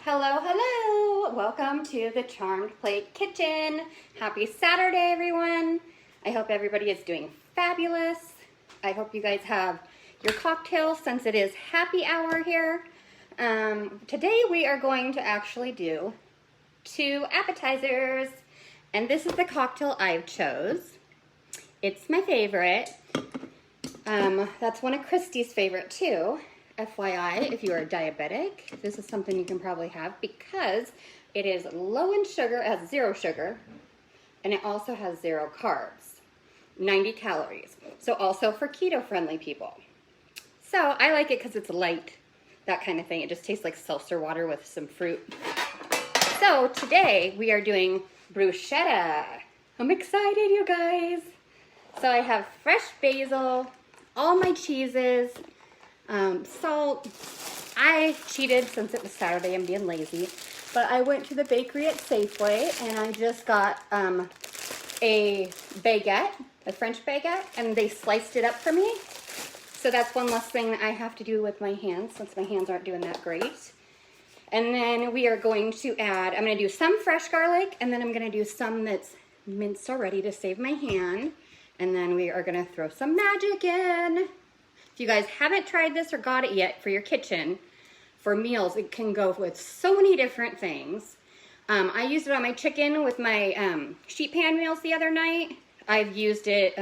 Hello, hello! Welcome to the Charmed Plate Kitchen. Happy Saturday, everyone. I hope everybody is doing fabulous. I hope you guys have your cocktails since it is happy hour here. Today we are going to actually do 2 appetizers, and this is the cocktail I've chose. It's my favorite. That's one of Christy's favorite too. FYI, if you are diabetic, this is something you can probably have because it is low in sugar, it has 0 sugar, and it also has 0 carbs, 90 calories. So also for keto-friendly people. So I like it because it's light, that kind of thing. It just tastes like seltzer water with some fruit. So today we are doing bruschetta. I'm excited, you guys. So I have fresh basil, all my cheeses, salt. I cheated since it was Saturday. I'm being lazy. But I went to the bakery at Safeway and I just got a baguette, a French baguette, and they sliced it up for me. So that's one less thing that I have to do with my hands since my hands aren't doing that great. And then we are going to add, I'm going to do some fresh garlic and then I'm going to do some that's minced already to save my hand. And then we are going to throw some magic in. If you guys haven't tried this or got it yet for your kitchen, for meals, it can go with so many different things. I used it on my chicken with my sheet pan meals the other night. I've used it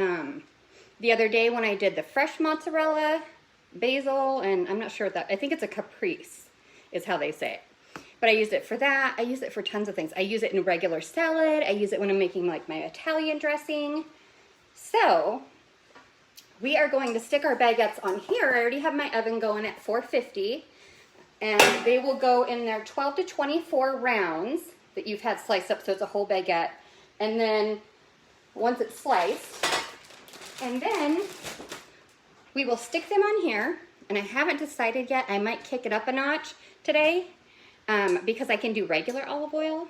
the other day when I did the fresh mozzarella, basil, and I'm not sure what that, I think it's a caprese is how they say it. But I used it for that. I use it for tons of things. I use it in regular salad. I use it when I'm making like my Italian dressing. So we are going to stick our baguettes on here. I already have my oven going at 450, and they will go in there 12 to 24 rounds that you've had sliced up, so it's a whole baguette. And then once it's sliced, and then we will stick them on here. And I haven't decided yet. I might kick it up a notch today because I can do regular olive oil.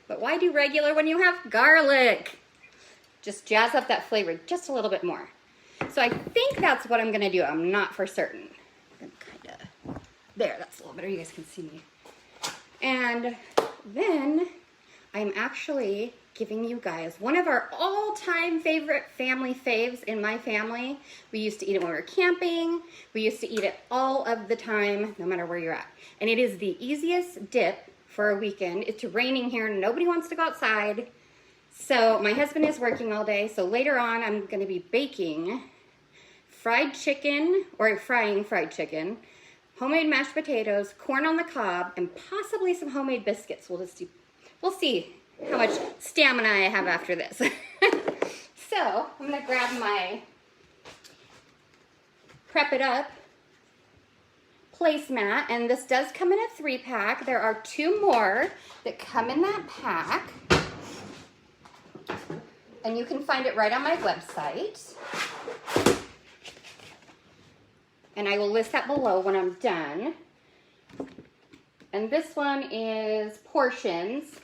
But why do regular when you have garlic? Just jazz up that flavor just a little bit more. So I think that's what I'm gonna do. I'm not for certain. I'm kinda, there, that's a little better. You guys can see me. And then I'm actually giving you guys one of our all-time favorite family faves in my family. We used to eat it when we were camping. We used to eat it all of the time, no matter where you're at. And it is the easiest dip for a weekend. It's raining here and nobody wants to go outside. So my husband is working all day, so later on I'm going to be baking fried chicken, or frying fried chicken, homemade mashed potatoes, corn on the cob, and possibly some homemade biscuits. We'll see how much stamina I have after this. So I'm going to grab my Prep It Up placemat, and this does come in a 3-pack. There are 2 more that come in that pack. And you can find it right on my website. And I will list that below when I'm done. And this one is portions.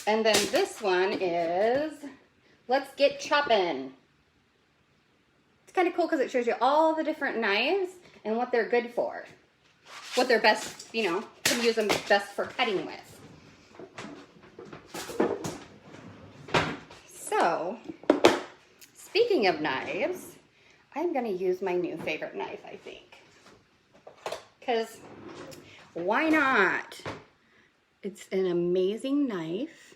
And then this one is let's get chopping. It's kind of cool because it shows you all the different knives and what they're good for. What they're best, you know, can use them best for cutting with. So, speaking of knives, I'm going to use my new favorite knife, I think. Because why not? It's an amazing knife.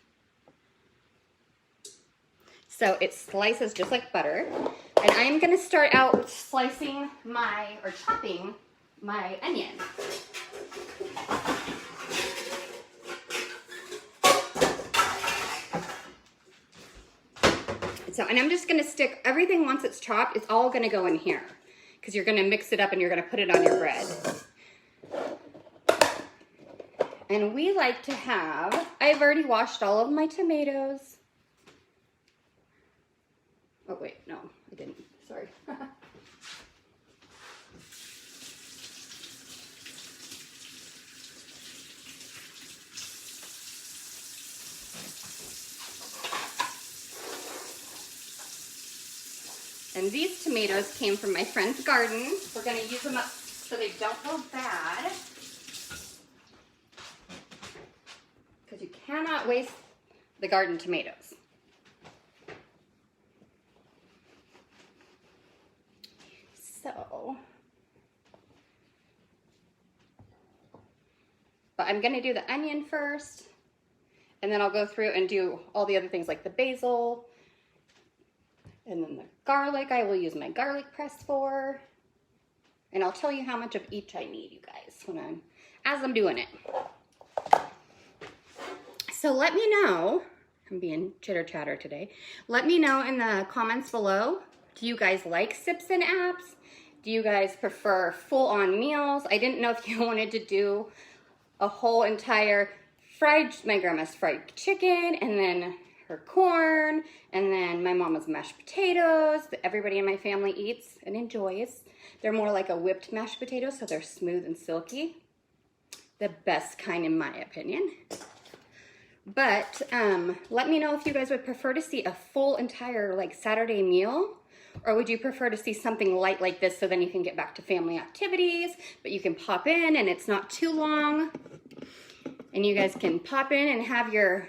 So it slices just like butter. And I'm going to start out with chopping my onion. So, and I'm just going to stick everything once it's chopped, it's all going to go in here because you're going to mix it up and you're going to put it on your bread. And we like to have, I've already washed all of my tomatoes. Oh wait, no, I didn't, sorry. And these tomatoes came from my friend's garden. We're going to use them up so they don't go bad. Because you cannot waste the garden tomatoes. So, but I'm going to do the onion first, and then I'll go through and do all the other things like the basil, and then the garlic I will use my garlic press for, and I'll tell you how much of each I need, you guys, as I'm doing it. So let me know, I'm being chitter chatter today, let me know in the comments below, do you guys like sips and apps? Do you guys prefer full-on meals? I didn't know if you wanted to do a whole entire my grandma's fried chicken, and then her corn, and then my mama's mashed potatoes that everybody in my family eats and enjoys. They're more like a whipped mashed potato, so they're smooth and silky. The best kind in my opinion. But let me know if you guys would prefer to see a full entire like Saturday meal, or would you prefer to see something light like this so then you can get back to family activities, but you can pop in and it's not too long, and you guys can pop in and have your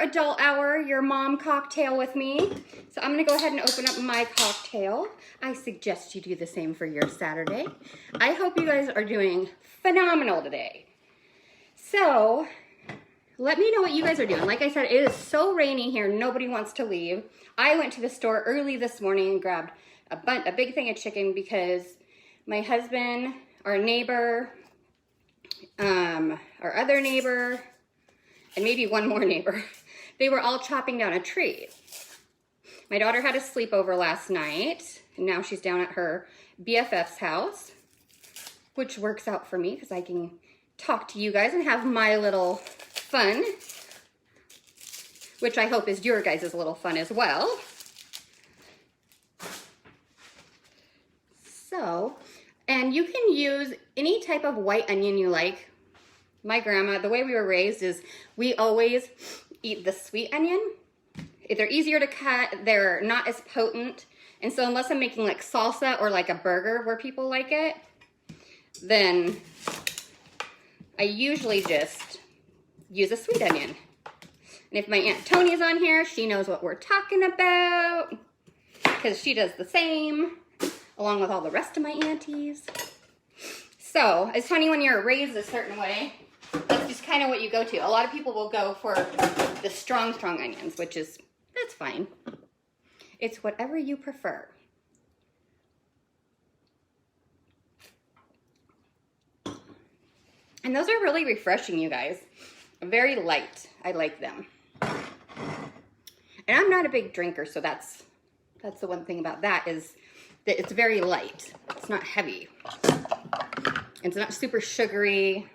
adult hour, your mom cocktail with me. So I'm gonna go ahead and open up my cocktail. I suggest you do the same for your Saturday. I hope you guys are doing phenomenal today. So let me know what you guys are doing. Like I said, it is so rainy here, nobody wants to leave. I went to the store early this morning and grabbed a big thing of chicken because my husband, our neighbor, our other neighbor, and maybe one more neighbor, they were all chopping down a tree. My daughter had a sleepover last night, and now she's down at her BFF's house, which works out for me because I can talk to you guys and have my little fun, which I hope is your guys' little fun as well. So, and you can use any type of white onion you like. My grandma, the way we were raised is we always eat the sweet onion. They're easier to cut, they're not as potent, and so unless I'm making like salsa or like a burger where people like it, then I usually just use a sweet onion. And if my Aunt Tony's on here, she knows what we're talking about because she does the same along with all the rest of my aunties. So it's funny when you're raised a certain way, that's just kind of what you go to. A lot of people will go for the strong onions, which is, that's fine. It's whatever you prefer. And those are really refreshing, you guys. Very light. I like them. And I'm not a big drinker, so that's the one thing about that is that it's very light. It's not heavy. It's not super sugary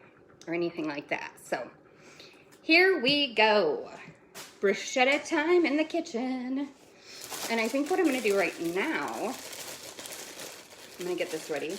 or anything like that. So here we go. Bruschetta time in the kitchen. And I think what I'm going to do right now, I'm going to get this ready.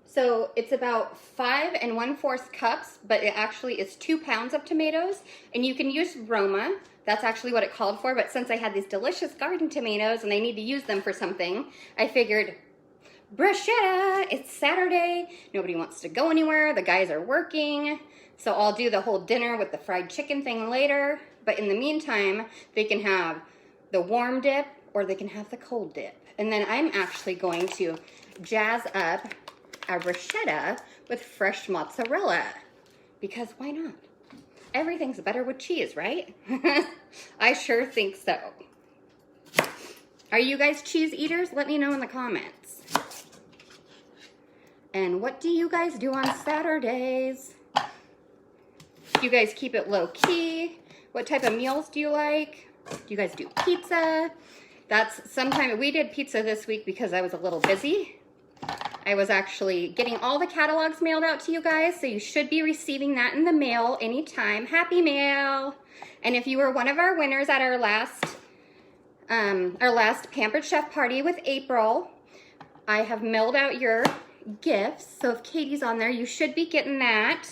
So it's about 5 1/4 cups, but it actually is 2 pounds of tomatoes. And you can use Roma. That's actually what it called for. But since I had these delicious garden tomatoes and I need to use them for something, I figured, bruschetta, it's Saturday. Nobody wants to go anywhere. The guys are working. So I'll do the whole dinner with the fried chicken thing later. But in the meantime, they can have the warm dip or they can have the cold dip. And then I'm actually going to jazz up a bruschetta with fresh mozzarella, because why not? Everything's better with cheese, right? I sure think so. Are you guys cheese eaters? Let me know in the comments. And what do you guys do on Saturdays? Do you guys keep it low key? What type of meals do you like? Do you guys do pizza? We did pizza this week because I was a little busy. I was actually getting all the catalogs mailed out to you guys, so you should be receiving that in the mail anytime. Happy mail! And if you were one of our winners at our last Pampered Chef party with April, I have mailed out your gifts. So if Katie's on there, you should be getting that.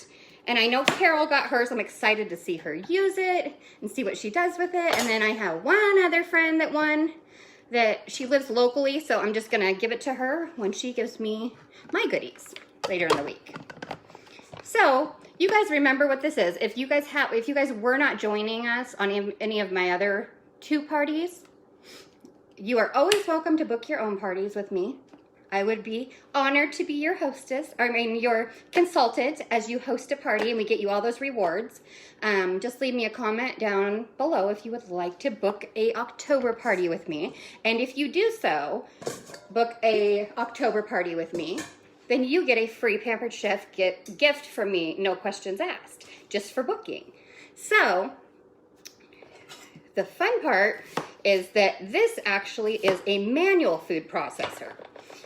And I know Carol got hers. I'm excited to see her use it and see what she does with it. And then I have one other friend that won that she lives locally. So I'm just gonna give it to her when she gives me my goodies later in the week. So you guys remember what this is. If you guys were not joining us on any of my other 2 parties, you are always welcome to book your own parties with me. I would be honored to be your hostess, your consultant as you host a party and we get you all those rewards. Just leave me a comment down below if you would like to book a October party with me. And if you do so, book a October party with me, then you get a free Pampered Chef gift from me, no questions asked, just for booking. So the fun part is that this actually is a manual food processor.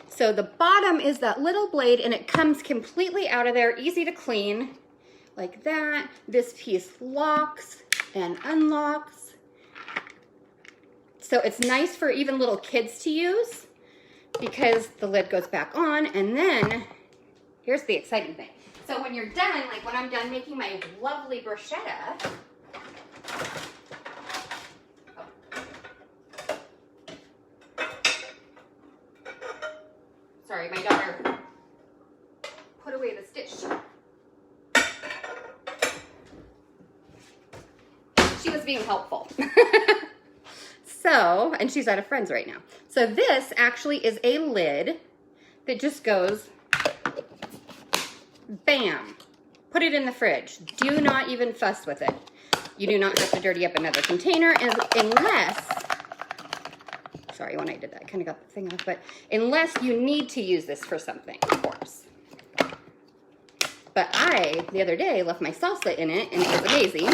So the bottom is that little blade and it comes completely out of there, easy to clean, like that. This piece locks and unlocks. So it's nice for even little kids to use because the lid goes back on. And then here's the exciting thing. So when you're done, like when I'm done making my lovely bruschetta, sorry, my daughter put away the stitch. She was being helpful. So, and she's at a friend's right now. So this actually is a lid that just goes, bam, put it in the fridge. Do not even fuss with it. You do not have to dirty up another container unless, sorry, when I did that, I kind of got the thing off, but unless you need to use this for something, of course. But I, the other day, left my salsa in it, and it was amazing.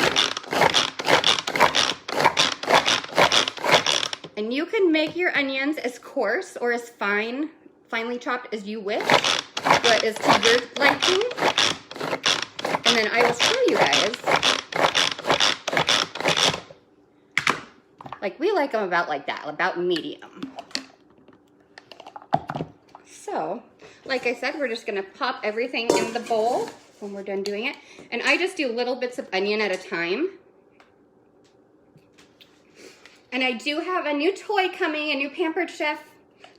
And you can make your onions as coarse or as finely chopped as you wish, what is to your liking. And then I will show you guys. Like, we like them about like that, about medium. So, like I said, we're just gonna pop everything in the bowl when we're done doing it. And I just do little bits of onion at a time. And I do have a new toy coming, a new Pampered Chef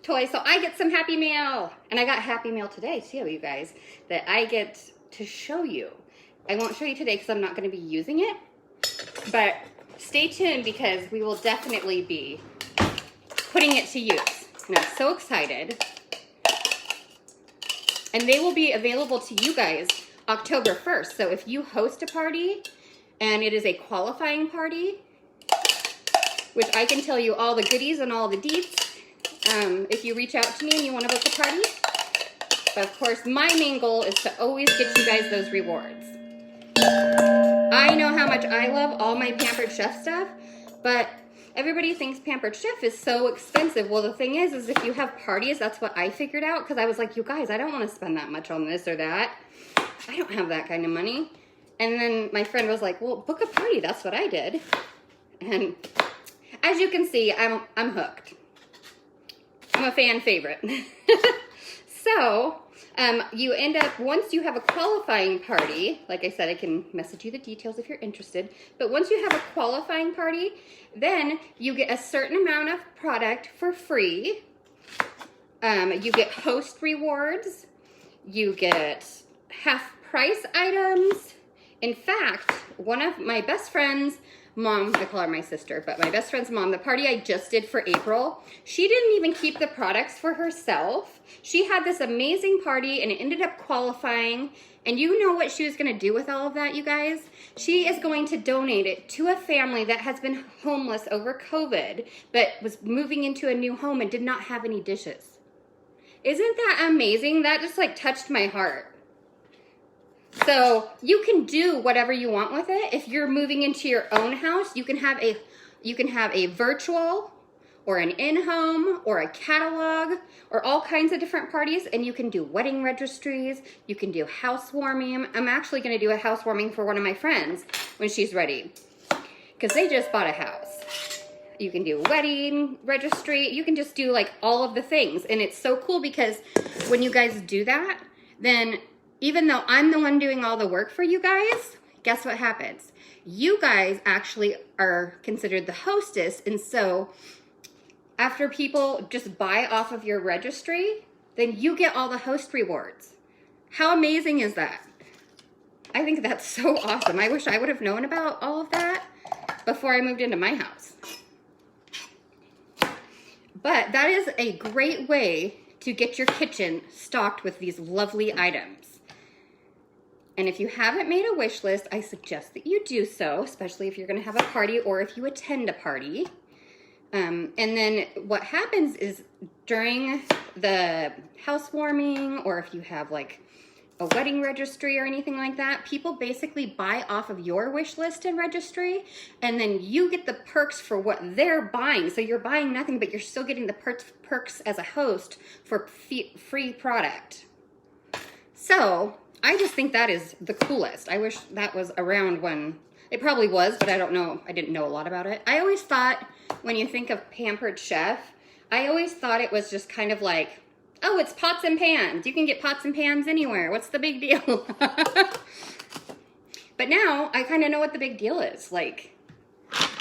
toy, so I get some Happy Meal. And I got Happy Meal today too, you guys, that I get to show you. I won't show you today because I'm not gonna be using it, but stay tuned because we will definitely be putting it to use. And I'm so excited. And they will be available to you guys October 1st. So if you host a party and it is a qualifying party, which I can tell you all the goodies and all the deets if you reach out to me and you want to book a party. But of course, my main goal is to always get you guys those rewards. I know how much I love all my Pampered Chef stuff, but everybody thinks Pampered Chef is so expensive. Well, the thing is if you have parties, that's what I figured out, because I was like, you guys, I don't want to spend that much on this or that. I don't have that kind of money. And then my friend was like, well, book a party. That's what I did. And as you can see, I'm hooked. I'm a fan favorite. So, you end up, once you have a qualifying party, like I said, I can message you the details if you're interested, but once you have a qualifying party, then you get a certain amount of product for free. You get host rewards. You get half price items. In fact, one of my best friends' mom, I call her my sister, but my best friend's mom, the party I just did for April, she didn't even keep the products for herself. She had this amazing party and it ended up qualifying. And you know what she was going to do with all of that, you guys? She is going to donate it to a family that has been homeless over COVID, but was moving into a new home and did not have any dishes. Isn't that amazing? That just like touched my heart. So you can do whatever you want with it. If you're moving into your own house, you can have a virtual or an in-home or a catalog or all kinds of different parties, and you can do wedding registries, you can do housewarming. I'm actually gonna do a housewarming for one of my friends when she's ready, because they just bought a house. you can do wedding registry, you can just do like all of the things. And it's so cool because when you guys do that, then even though I'm the one doing all the work for you guys, guess what happens? You guys actually are considered the hostess. And so after people just buy off of your registry, then you get all the host rewards. How amazing is that? I think that's so awesome. I wish I would have known about all of that before I moved into my house. But that is a great way to get your kitchen stocked with these lovely items. And if you haven't made a wish list, I suggest that you do so, especially if you're going to have a party or if you attend a party. And then what happens is during the housewarming, or if you have like a wedding registry or anything like that, people basically buy off of your wish list and registry, and then you get the perks for what they're buying. So you're buying nothing, but you're still getting the perks as a host for free product. So I just think that is the coolest. I wish that was around when it probably was, but I don't know. I didn't know a lot about it. I always thought when you think of Pampered Chef, I always thought it was just kind of like, oh, it's pots and pans. You can get pots and pans anywhere. What's the big deal? But now I kind of know what the big deal is. Like,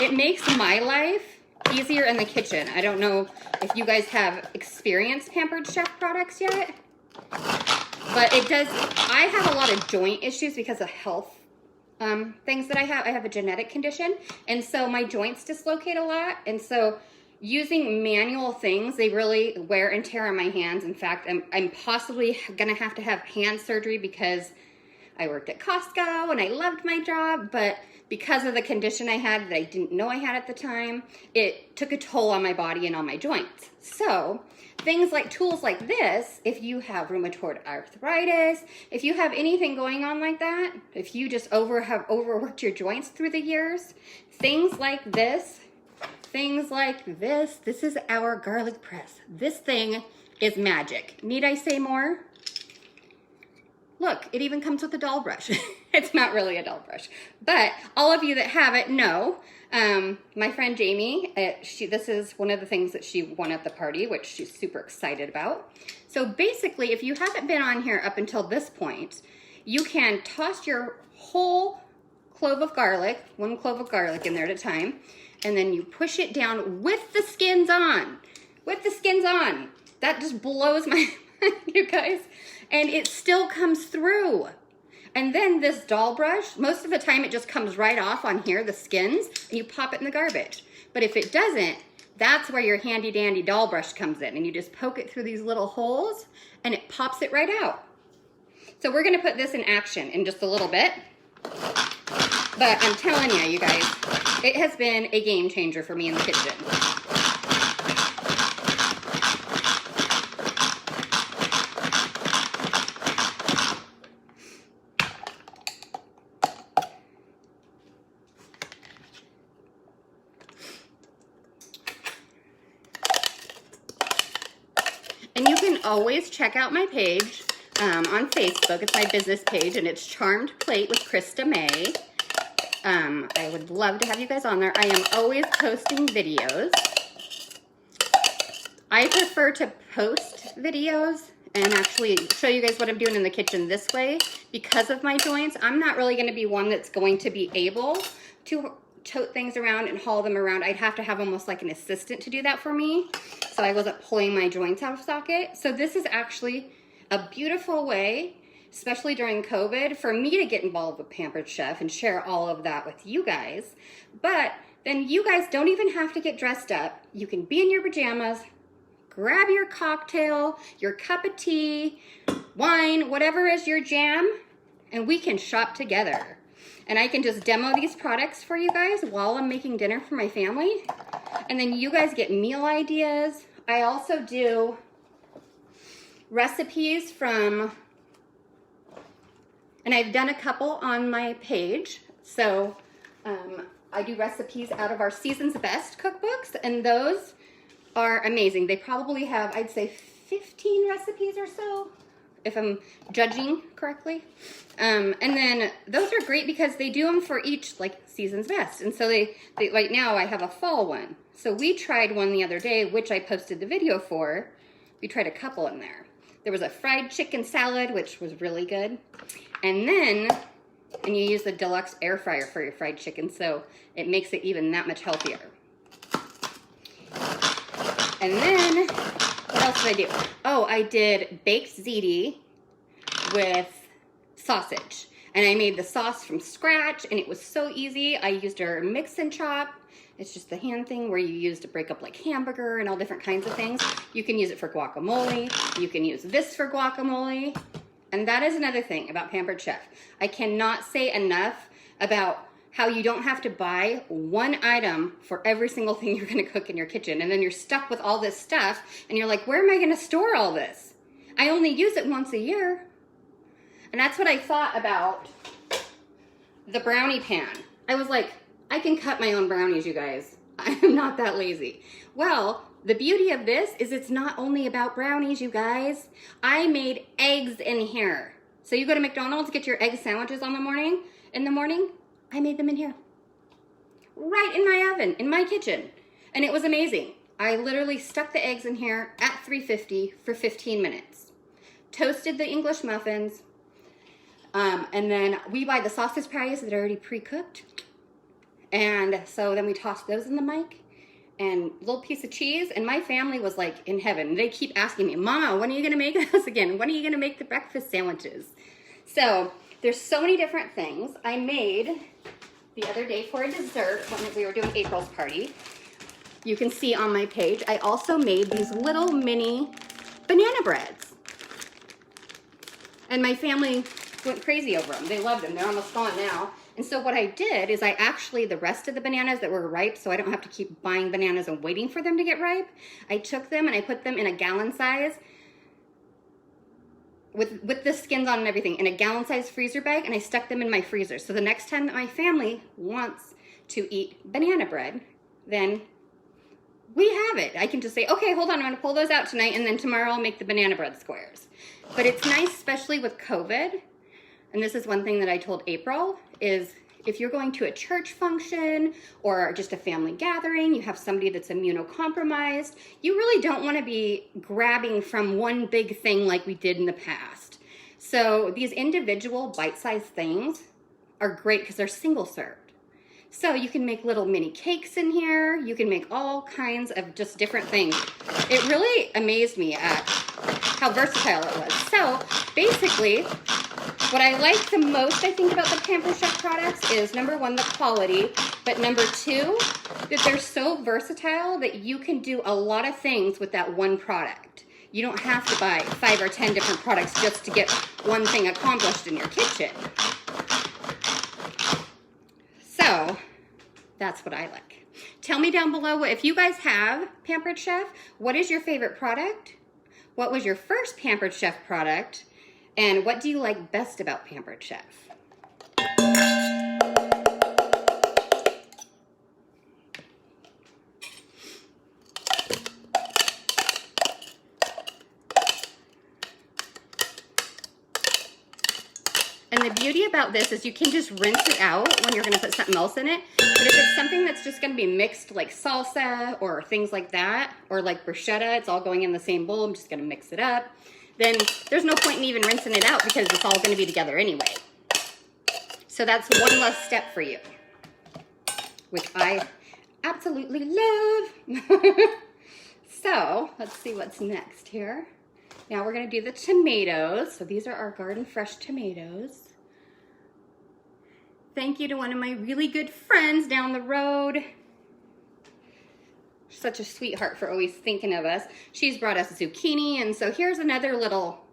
it makes my life easier in the kitchen. I don't know if you guys have experienced Pampered Chef products yet, but it does. I have a lot of joint issues because of health things that I have. I have a genetic condition, and so my joints dislocate a lot, and so using manual things, they really wear and tear on my hands. In fact, I'm possibly gonna have to have hand surgery because I worked at Costco and I loved my job, but because of the condition I had that I didn't know I had at the time, it took a toll on my body and on my joints. So things like tools like this, if you have rheumatoid arthritis, if you have anything going on like that, if you just have overworked your joints through the years, things like this, this is our garlic press. This thing is magic. Need I say more? Look, it even comes with a doll brush. It's not really a doll brush, but all of you that have it know. My friend Jamie, this is one of the things that she won at the party, which she's super excited about. So basically, if you haven't been on here up until this point, you can toss your whole clove of garlic, 1 clove of garlic in there at a time, and then you push it down with the skins on. With the skins on. That just blows my mind, you guys. And it still comes through. And then this doll brush, most of the time it just comes right off on here, the skins, and you pop it in the garbage. But if it doesn't, that's where your handy dandy doll brush comes in, and you just poke it through these little holes and it pops it right out. So we're gonna put this in action in just a little bit. But I'm telling you, you guys, it has been a game changer for me in the kitchen. And you can always check out my page on Facebook. It's my business page, and it's Charmed Plate with Krista May. I would love to have you guys on there. I am always posting videos. I prefer to post videos and actually show you guys what I'm doing in the kitchen this way. Because of my joints, I'm not really going to be one that's going to be able to tote things around and haul them around. I'd have to have almost like an assistant to do that for me, so I wasn't pulling my joints out of socket. So this is actually a beautiful way, especially during COVID, for me to get involved with Pampered Chef and share all of that with you guys. But then you guys don't even have to get dressed up. You can be in your pajamas, grab your cocktail, your cup of tea, wine, whatever is your jam, and we can shop together. And I can just demo these products for you guys while I'm making dinner for my family. And then you guys get meal ideas. I also do recipes from, and I've done a couple on my page. So I do recipes out of our Season's Best cookbooks, and those are amazing. They probably have, I'd say, 15 recipes or so if I'm judging correctly. And then those are great because they do them for each like season's best. And so they right now I have a fall one. So we tried one the other day, which I posted the video for. We tried a couple in there. There was a fried chicken salad, which was really good. And you use the deluxe air fryer for your fried chicken, so it makes it even that much healthier. And then, what else did I do? Oh, I did baked ziti with sausage. And I made the sauce from scratch, and it was so easy. I used our mix and chop. It's just the hand thing where you use to break up like hamburger and all different kinds of things. You can use it for guacamole. You can use this for guacamole. And that is another thing about Pampered Chef. I cannot say enough about how you don't have to buy one item for every single thing you're gonna cook in your kitchen. And then you're stuck with all this stuff and you're like, where am I gonna store all this? I only use it once a year. And that's what I thought about the brownie pan. I was like, I can cut my own brownies, you guys. I'm not that lazy. Well, the beauty of this is it's not only about brownies, you guys. I made eggs in here. So you go to McDonald's, get your egg sandwiches in the morning, I made them in here. Right in my oven, in my kitchen. And it was amazing. I literally stuck the eggs in here at 350 for 15 minutes. Toasted the English muffins. And then we buy the sausage patties that are already pre-cooked. And so then we tossed those in the mic and a little piece of cheese. And my family was like in heaven. They keep asking me, Mama, when are you going to make this again? When are you going to make the breakfast sandwiches? So there's so many different things. I made the other day for a dessert when we were doing April's party. You can see on my page, I also made these little mini banana breads. And my family went crazy over them. They loved them. They're almost gone now. And so what I did is the rest of the bananas that were ripe, so I don't have to keep buying bananas and waiting for them to get ripe, I took them and I put them in a gallon size with the skins on and everything, in a gallon size freezer bag, and I stuck them in my freezer. So the next time that my family wants to eat banana bread, then we have it. I can just say, okay, hold on, I'm gonna pull those out tonight, and then tomorrow I'll make the banana bread squares. But it's nice, especially with COVID, and this is one thing that I told April, is if you're going to a church function or just a family gathering, you have somebody that's immunocompromised, you really don't want to be grabbing from one big thing like we did in the past. So these individual bite-sized things are great because they're single served. So you can make little mini cakes in here. You can make all kinds of just different things. It really amazed me at how versatile it was. So basically, what I like the most, I think, about the Pampered Chef products is, number one, the quality, but number two, that they're so versatile that you can do a lot of things with that one product. You don't have to buy 5 or 10 different products just to get one thing accomplished in your kitchen. So, that's what I like. Tell me down below, if you guys have Pampered Chef, what is your favorite product? What was your first Pampered Chef product? And what do you like best about Pampered Chef? And the beauty about this is you can just rinse it out when you're gonna put something else in it. But if it's something that's just gonna be mixed like salsa or things like that, or like bruschetta, it's all going in the same bowl, I'm just gonna mix it up, then there's no point in even rinsing it out because it's all gonna be together anyway. So that's one less step for you, which I absolutely love. So let's see what's next here. Now we're gonna do the tomatoes. So these are our garden fresh tomatoes. Thank you to one of my really good friends down the road. Such a sweetheart for always thinking of us. She's brought us zucchini, and so here's another little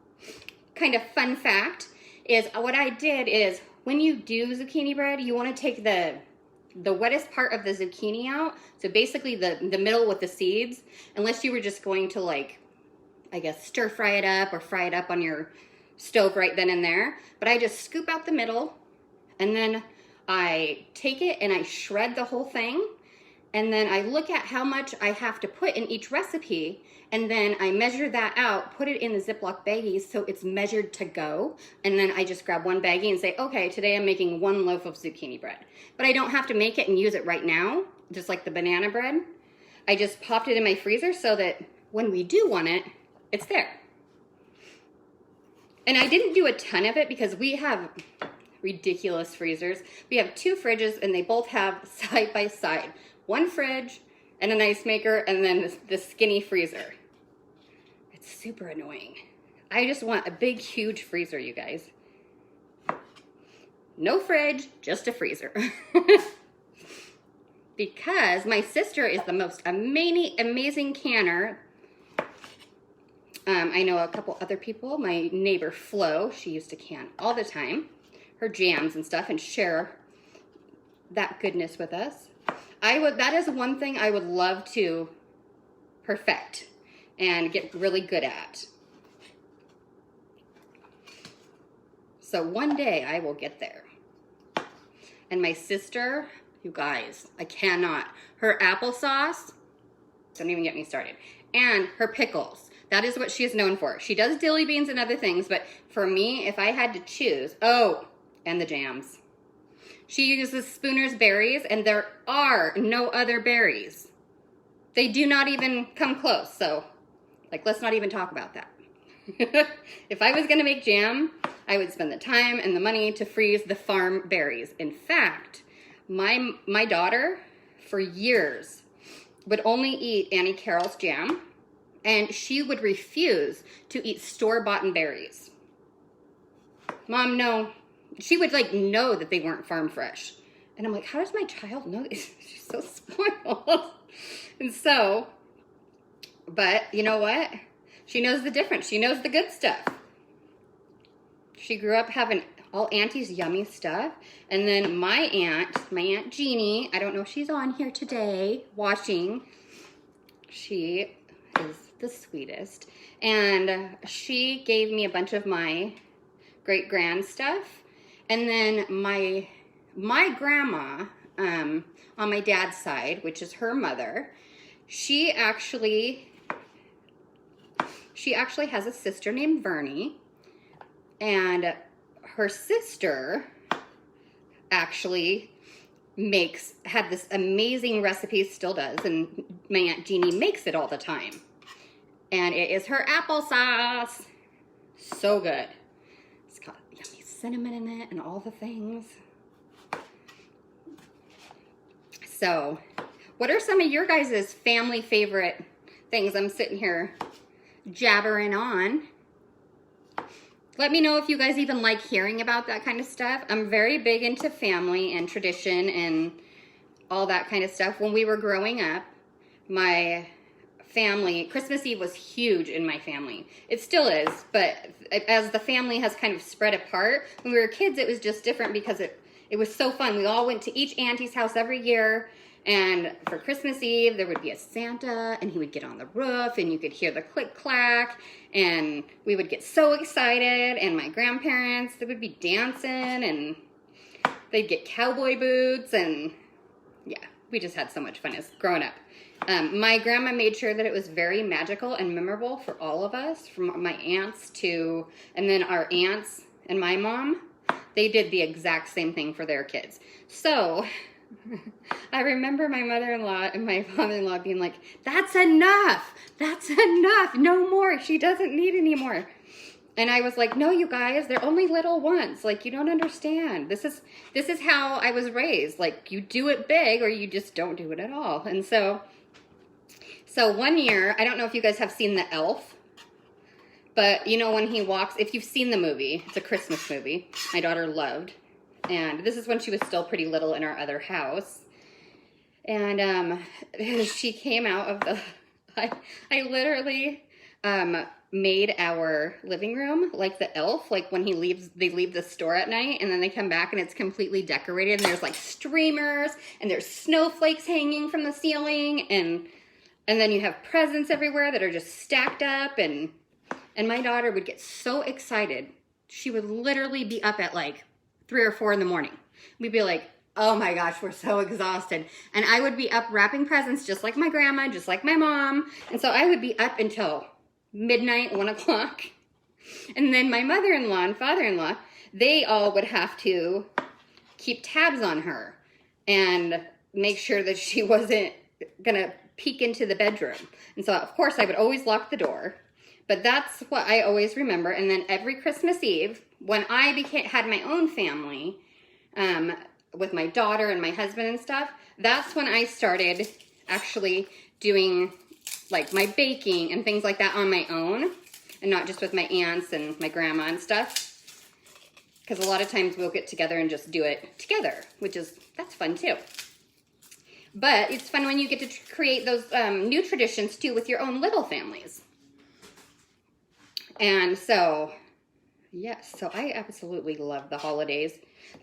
kind of fun fact, is what I did is when you do zucchini bread, you wanna take the wettest part of the zucchini out. So basically the middle with the seeds, unless you were just going to like, I guess, stir fry it up or fry it up on your stove right then and there. But I just scoop out the middle, and then I take it and I shred the whole thing, and then I look at how much I have to put in each recipe, and then I measure that out, put it in the Ziploc baggies so it's measured to go, and then I just grab one baggie and say, okay, today I'm making 1 loaf of zucchini bread. But I don't have to make it and use it right now, just like the banana bread. I just popped it in my freezer so that when we do want it, it's there. And I didn't do a ton of it because we have ridiculous freezers. We have 2 fridges and they both have side by side. One fridge and an ice maker, and then this skinny freezer. It's super annoying. I just want a big, huge freezer, you guys. No fridge, just a freezer. Because my sister is the most amazing canner. I know a couple other people. My neighbor Flo, she used to can all the time, her jams and stuff, and share that goodness with us. That is one thing I would love to perfect and get really good at. So one day I will get there. And my sister, you guys, I cannot. Her applesauce, don't even get me started. And her pickles. That is what she is known for. She does dilly beans and other things, but for me, if I had to choose, and the jams. She uses Spooner's berries, and there are no other berries. They do not even come close, so, let's not even talk about that. If I was gonna make jam, I would spend the time and the money to freeze the farm berries. In fact, my daughter, for years, would only eat Annie Carroll's jam, and she would refuse to eat store-bought berries. Mom, no. She would know that they weren't farm fresh. And I'm like, how does my child know this? She's so spoiled. And so, but you know what? She knows the difference. She knows the good stuff. She grew up having all Auntie's yummy stuff. And then my Aunt Jeannie, I don't know if she's on here today watching. She is the sweetest. And she gave me a bunch of my great-grand stuff. And then my grandma, on my dad's side, which is her mother, she actually has a sister named Vernie, and her sister actually had this amazing recipe, still does, and my Aunt Jeannie makes it all the time. And it is her applesauce. So good. It's got yummy cinnamon in it and all the things. So, what are some of your guys' family favorite things? I'm sitting here jabbering on. Let me know if you guys even like hearing about that kind of stuff. I'm very big into family and tradition and all that kind of stuff. When we were growing up, my family, Christmas Eve was huge in my family. It still is, but as the family has kind of spread apart, when we were kids, it was just different because it was so fun. We all went to each auntie's house every year, and for Christmas Eve, there would be a Santa, and he would get on the roof, and you could hear the click-clack, and we would get so excited, and my grandparents, they would be dancing, and they'd get cowboy boots, and yeah, we just had so much fun as growing up. My grandma made sure that it was very magical and memorable for all of us, from my aunts to, and then our aunts and my mom, they did the exact same thing for their kids. So, I remember my mother-in-law and my father-in-law being like, that's enough, no more, she doesn't need any more. And I was like, no, you guys, they're only little ones. You don't understand. This is how I was raised. You do it big or you just don't do it at all. And so one year, I don't know if you guys have seen The Elf, but you know when he walks, if you've seen the movie, it's a Christmas movie, my daughter loved. And this is when she was still pretty little in our other house. And she came out of the, I literally made our living room like the elf, when they leave the store at night and then they come back and it's completely decorated and there's streamers and there's snowflakes hanging from the ceiling and then you have presents everywhere that are just stacked up and my daughter would get so excited. She would literally be up at 3 or 4 in the morning. We'd be like, Oh my gosh, we're so exhausted. And I would be up wrapping presents just like my grandma, just like my mom. And so I would be up until midnight, 1 o'clock. And then my mother-in-law and father-in-law, they all would have to keep tabs on her and make sure that she wasn't gonna peek into the bedroom. And so of course I would always lock the door, but that's what I always remember. And then every Christmas Eve, when I had my own family, with my daughter and my husband and stuff, that's when I started actually doing like my baking and things like that on my own, and not just with my aunts and my grandma and stuff. Because a lot of times we'll get together and just do it together, that's fun too. But it's fun when you get to create those new traditions too with your own little families. And so, yes, so I absolutely love the holidays.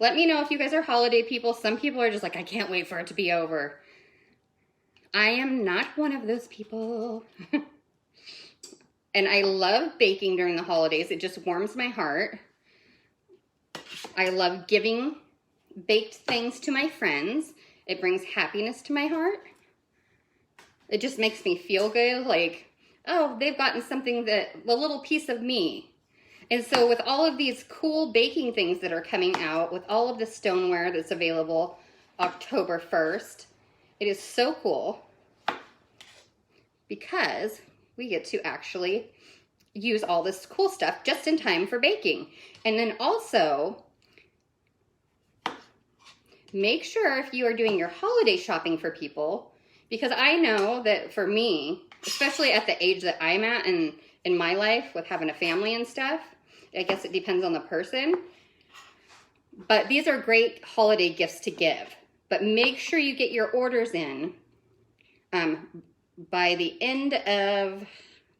Let me know if you guys are holiday people. Some people are just like, I can't wait for it to be over. I am not one of those people. And I love baking during the holidays. It just warms my heart. I love giving baked things to my friends. It brings happiness to my heart. It just makes me feel good, like, oh, they've gotten something a little piece of me. And so with all of these cool baking things that are coming out, with all of the stoneware that's available October 1st, it is so cool because we get to actually use all this cool stuff just in time for baking. And then also, make sure if you are doing your holiday shopping for people, because I know that for me, especially at the age that I'm at and in my life with having a family and stuff, I guess it depends on the person, but these are great holiday gifts to give. But make sure you get your orders in by the end of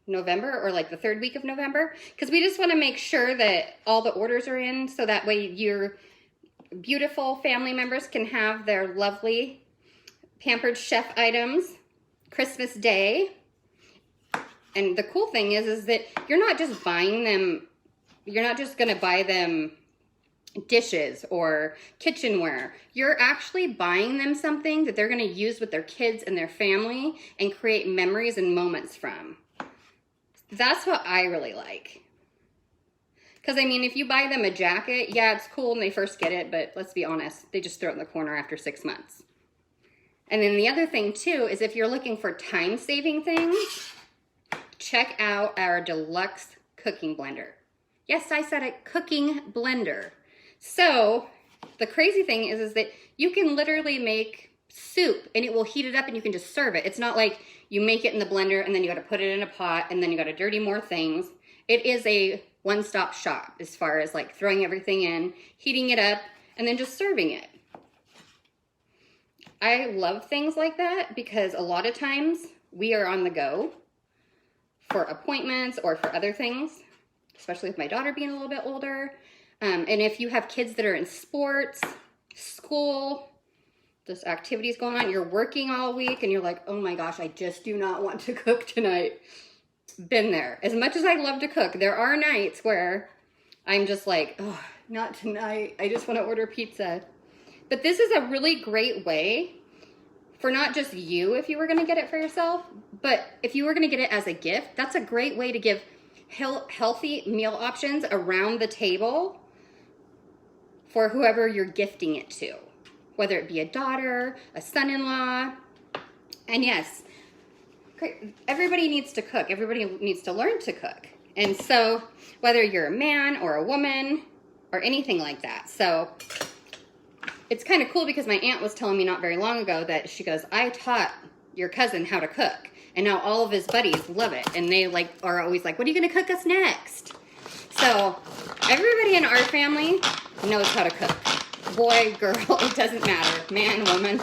November, or like the 3rd week of November, because we just want to make sure that all the orders are in, so that way your beautiful family members can have their lovely Pampered Chef items Christmas Day. And the cool thing is that you're not just buying them, you're not just going to buy them dishes or kitchenware. You're actually buying them something that they're going to use with their kids and their family and create memories and moments from. That's what I really like. Because, I mean, if you buy them a jacket, yeah, it's cool when they first get it, but let's be honest, they just throw it in the corner after 6 months. And then the other thing, too, is if you're looking for time-saving things, check out our deluxe cooking blender. Yes, I said it, cooking blender. So the crazy thing is that you can literally make soup and it will heat it up and you can just serve it. It's not like you make it in the blender and then you got to put it in a pot and then you got to dirty more things. It is a one-stop shop as far as like throwing everything in, heating it up, and then just serving it. I love things like that because a lot of times we are on the go for appointments or for other things, especially with my daughter being a little bit older. And if you have kids that are in sports, school, there's activities going on, you're working all week and you're like, oh my gosh, I just do not want to cook tonight. Been there. As much as I love to cook, there are nights where I'm just like, oh, not tonight. I just want to order pizza. But this is a really great way for not just you if you were going to get it for yourself, but if you were going to get it as a gift, that's a great way to give healthy meal options around the table for whoever you're gifting it to, whether it be a daughter, a son-in-law. And yes, everybody needs to cook. Everybody needs to learn to cook. And so whether you're a man or a woman or anything like that. So it's kind of cool because my aunt was telling me not very long ago that she goes, I taught your cousin how to cook. And now all of his buddies love it. And they like are always like, what are you going to cook us next? So everybody in our family knows how to cook. Boy, girl, it doesn't matter. Man, woman.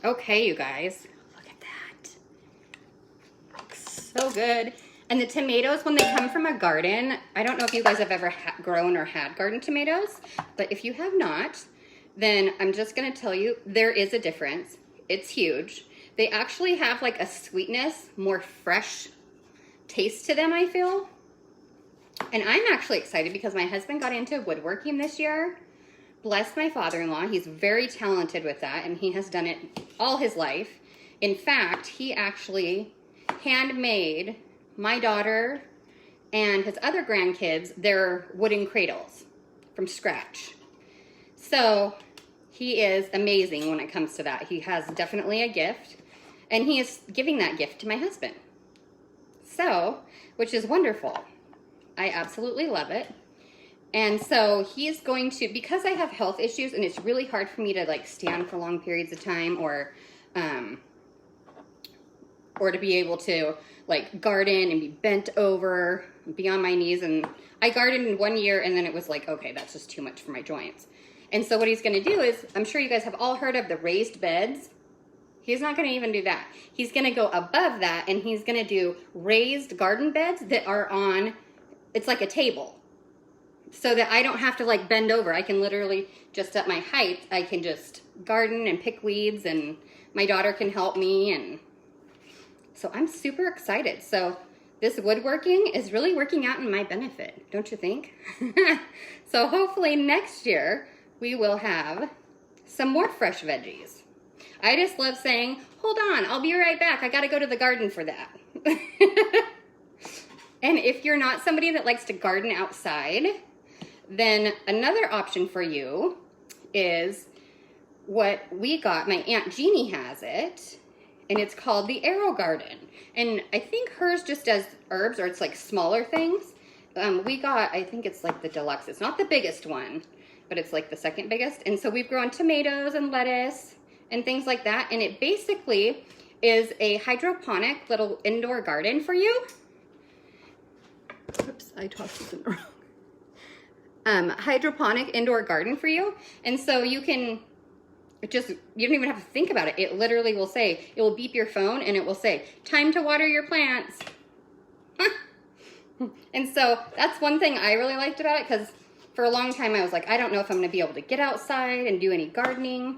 Okay, you guys. Look at that. Looks so good. And the tomatoes, when they come from a garden, I don't know if you guys have ever grown or had garden tomatoes, but if you have not, then I'm just going to tell you there is a difference. It's huge. They actually have like a sweetness, more fresh taste to them, I feel. And I'm actually excited because my husband got into woodworking this year. Bless my father-in-law. He's very talented with that, and he has done it all his life. In fact, he actually handmade my daughter and his other grandkids their wooden cradles from scratch. So he is amazing when it comes to that. He has definitely a gift, and he is giving that gift to my husband. So, which is wonderful. I absolutely love it. And so he's going to, because I have health issues and it's really hard for me to like stand for long periods of time or to be able to like garden and be bent over, be on my knees. And I gardened 1 year and then it was like, okay, that's just too much for my joints. And so what he's going to do is, I'm sure you guys have all heard of the raised beds. He's not going to even do that. He's going to go above that and he's going to do raised garden beds that are on, it's like a table. So that I don't have to like bend over. I can literally just at my height, I can just garden and pick weeds and my daughter can help me. And so I'm super excited. So this woodworking is really working out in my benefit, don't you think? So hopefully next year we will have some more fresh veggies. I just love saying, hold on, I'll be right back. I got to go to the garden for that. And if you're not somebody that likes to garden outside, then another option for you is what we got. My Aunt Jeannie has it, and it's called the AeroGarden. And I think hers just does herbs, or it's like smaller things. We got, I think it's like the deluxe. It's not the biggest one, but it's like the second biggest. And so we've grown tomatoes and lettuce and things like that. And it basically is a hydroponic little indoor garden for you. Oops, I tossed this in the wrong. Hydroponic indoor garden for you. And so you can just, you don't even have to think about it. It literally will say, it will beep your phone and it will say, time to water your plants. And so that's one thing I really liked about it, because for a long time I was like, I don't know if I'm going to be able to get outside and do any gardening.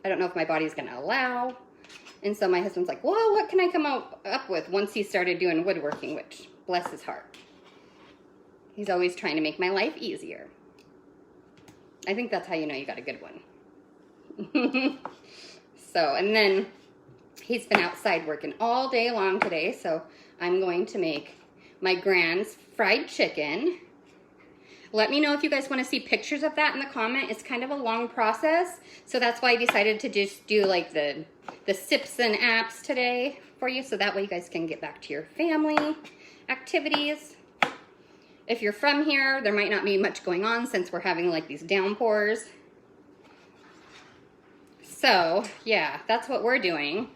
I don't know if my body's going to allow. And so my husband's like, well, what can I come up with once he started doing woodworking, which bless his heart. He's always trying to make my life easier. I think that's how you know you got a good one. So, and then he's been outside working all day long today, so I'm going to make my Grand's fried chicken. Let me know if you guys want to see pictures of that in the comment. It's kind of a long process, so that's why I decided to just do like the sips and apps today for you, so that way you guys can get back to your family activities. If you're from here, there might not be much going on since we're having like these downpours. So, yeah, that's what we're doing.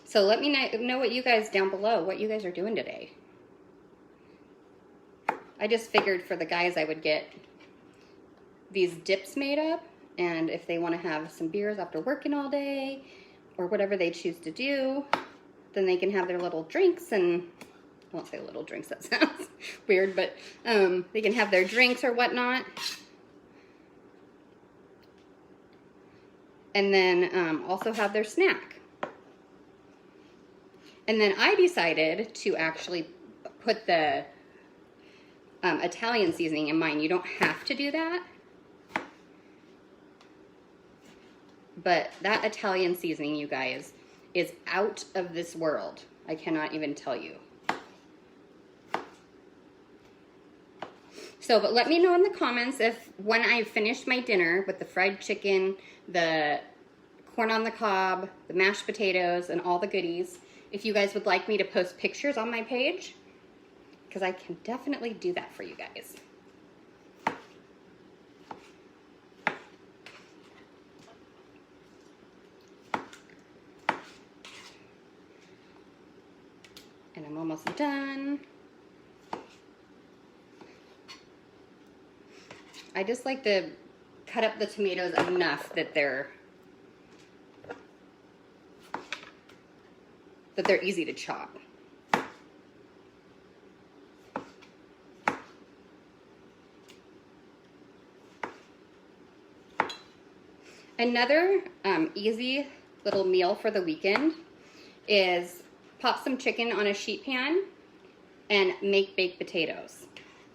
So let me know what you guys down below, what you guys are doing today. I just figured for the guys I would get these dips made up, and if they want to have some beers after working all day or whatever they choose to do, then they can have their little drinks. And I won't say little drinks, that sounds weird, but they can have their drinks or whatnot. And then also have their snack. And then I decided to actually put the Italian seasoning in mine. You don't have to do that. But that Italian seasoning, you guys, is out of this world. I cannot even tell you. So, but let me know in the comments if when I finished my dinner with the fried chicken, the corn on the cob, the mashed potatoes, and all the goodies, if you guys would like me to post pictures on my page, because I can definitely do that for you guys. And I'm almost done. I just like to cut up the tomatoes enough that they're easy to chop. Another easy little meal for the weekend is pop some chicken on a sheet pan and make baked potatoes.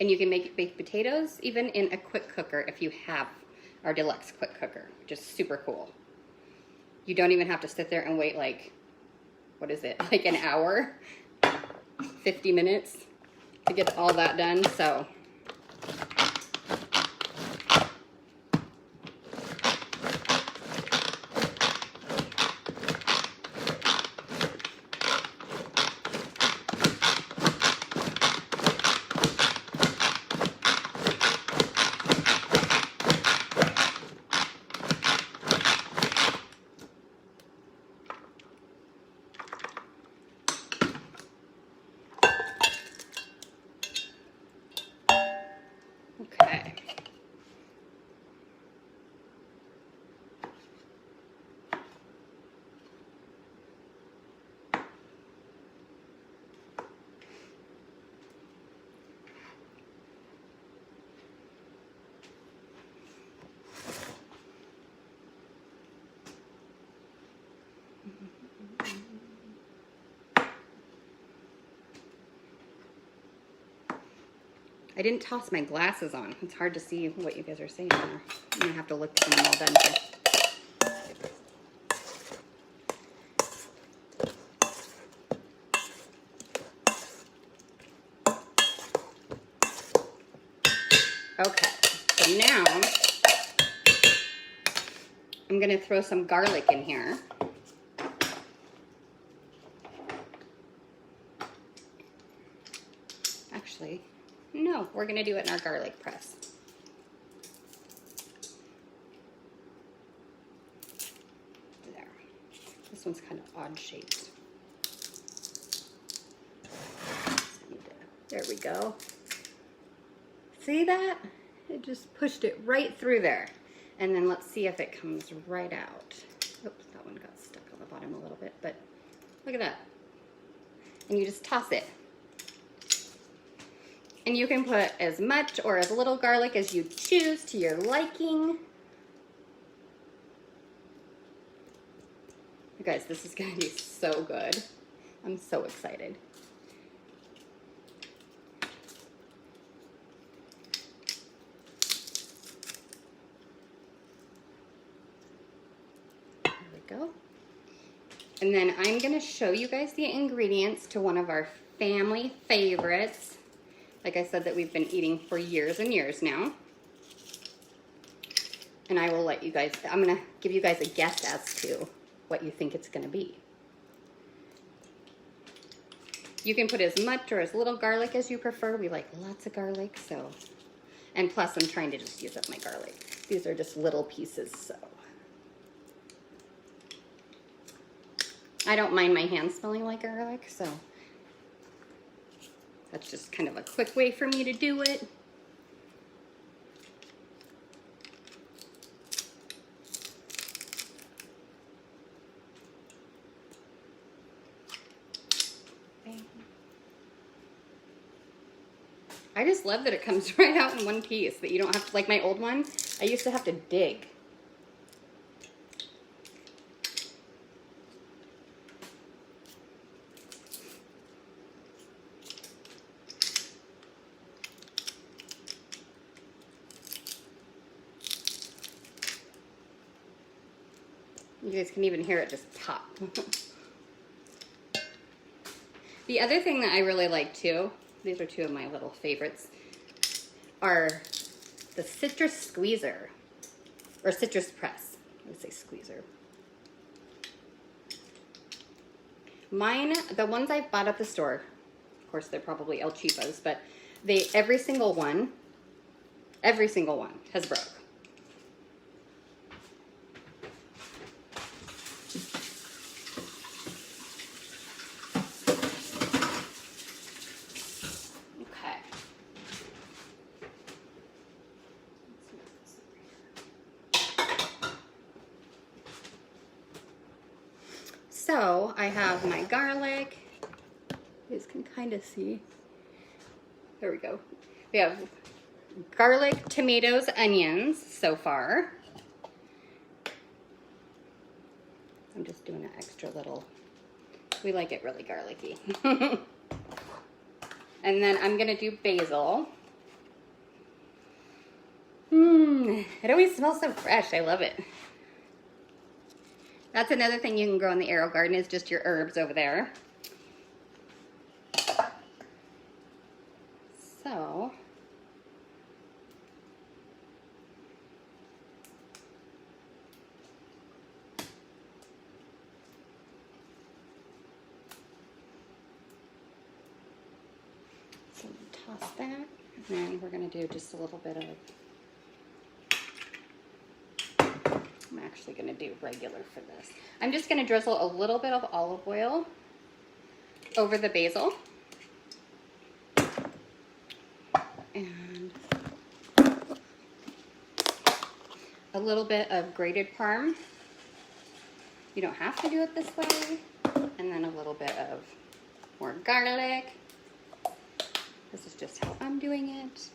And you can make baked potatoes even in a quick cooker if you have our deluxe quick cooker, which is super cool. You don't even have to sit there and wait like, what is it, like an hour, 50 minutes to get all that done. So okay. I didn't toss my glasses on. It's hard to see what you guys are saying there. I'm gonna have to look when I'm all done here. Okay, so now I'm gonna throw some garlic in here. Actually, no, we're gonna do it in our garlic press. There. This one's kind of odd shaped. There we go. See that? It just pushed it right through there. And then let's see if it comes right out. Oops, that one got stuck on the bottom a little bit, but look at that. And you just toss it. And you can put as much or as little garlic as you choose to your liking. You guys, this is gonna be so good. I'm so excited. There we go. And then I'm gonna show you guys the ingredients to one of our family favorites. Like I said, that we've been eating for years and years now. And I will let you guys, I'm gonna give you guys a guess as to what you think it's gonna be. You can put as much or as little garlic as you prefer. We like lots of garlic, so. And plus I'm trying to just use up my garlic. These are just little pieces, so. I don't mind my hands smelling like garlic, so. That's just kind of a quick way for me to do it. I just love that it comes right out in one piece, that you don't have to, like my old one, I used to have to dig. You guys can even hear it just pop. The other thing that I really like too, these are two of my little favorites, are the citrus squeezer, or citrus press. Let's say squeezer. Mine, the ones I bought at the store, of course they're probably El Cheapos, but every single one has broke. So I have my garlic. You guys can kind of see. There we go. We have garlic, tomatoes, onions so far. I'm just doing an extra little, we like it really garlicky. And then I'm gonna do basil. It always smells so fresh, I love it. That's another thing you can grow in the AeroGarden is just your herbs over there. So, toss that, and then we're gonna do just a little bit of, I'm actually gonna do regular for this. I'm just gonna drizzle a little bit of olive oil over the basil. And a little bit of grated parm. You don't have to do it this way. And then a little bit of more garlic. This is just how I'm doing it.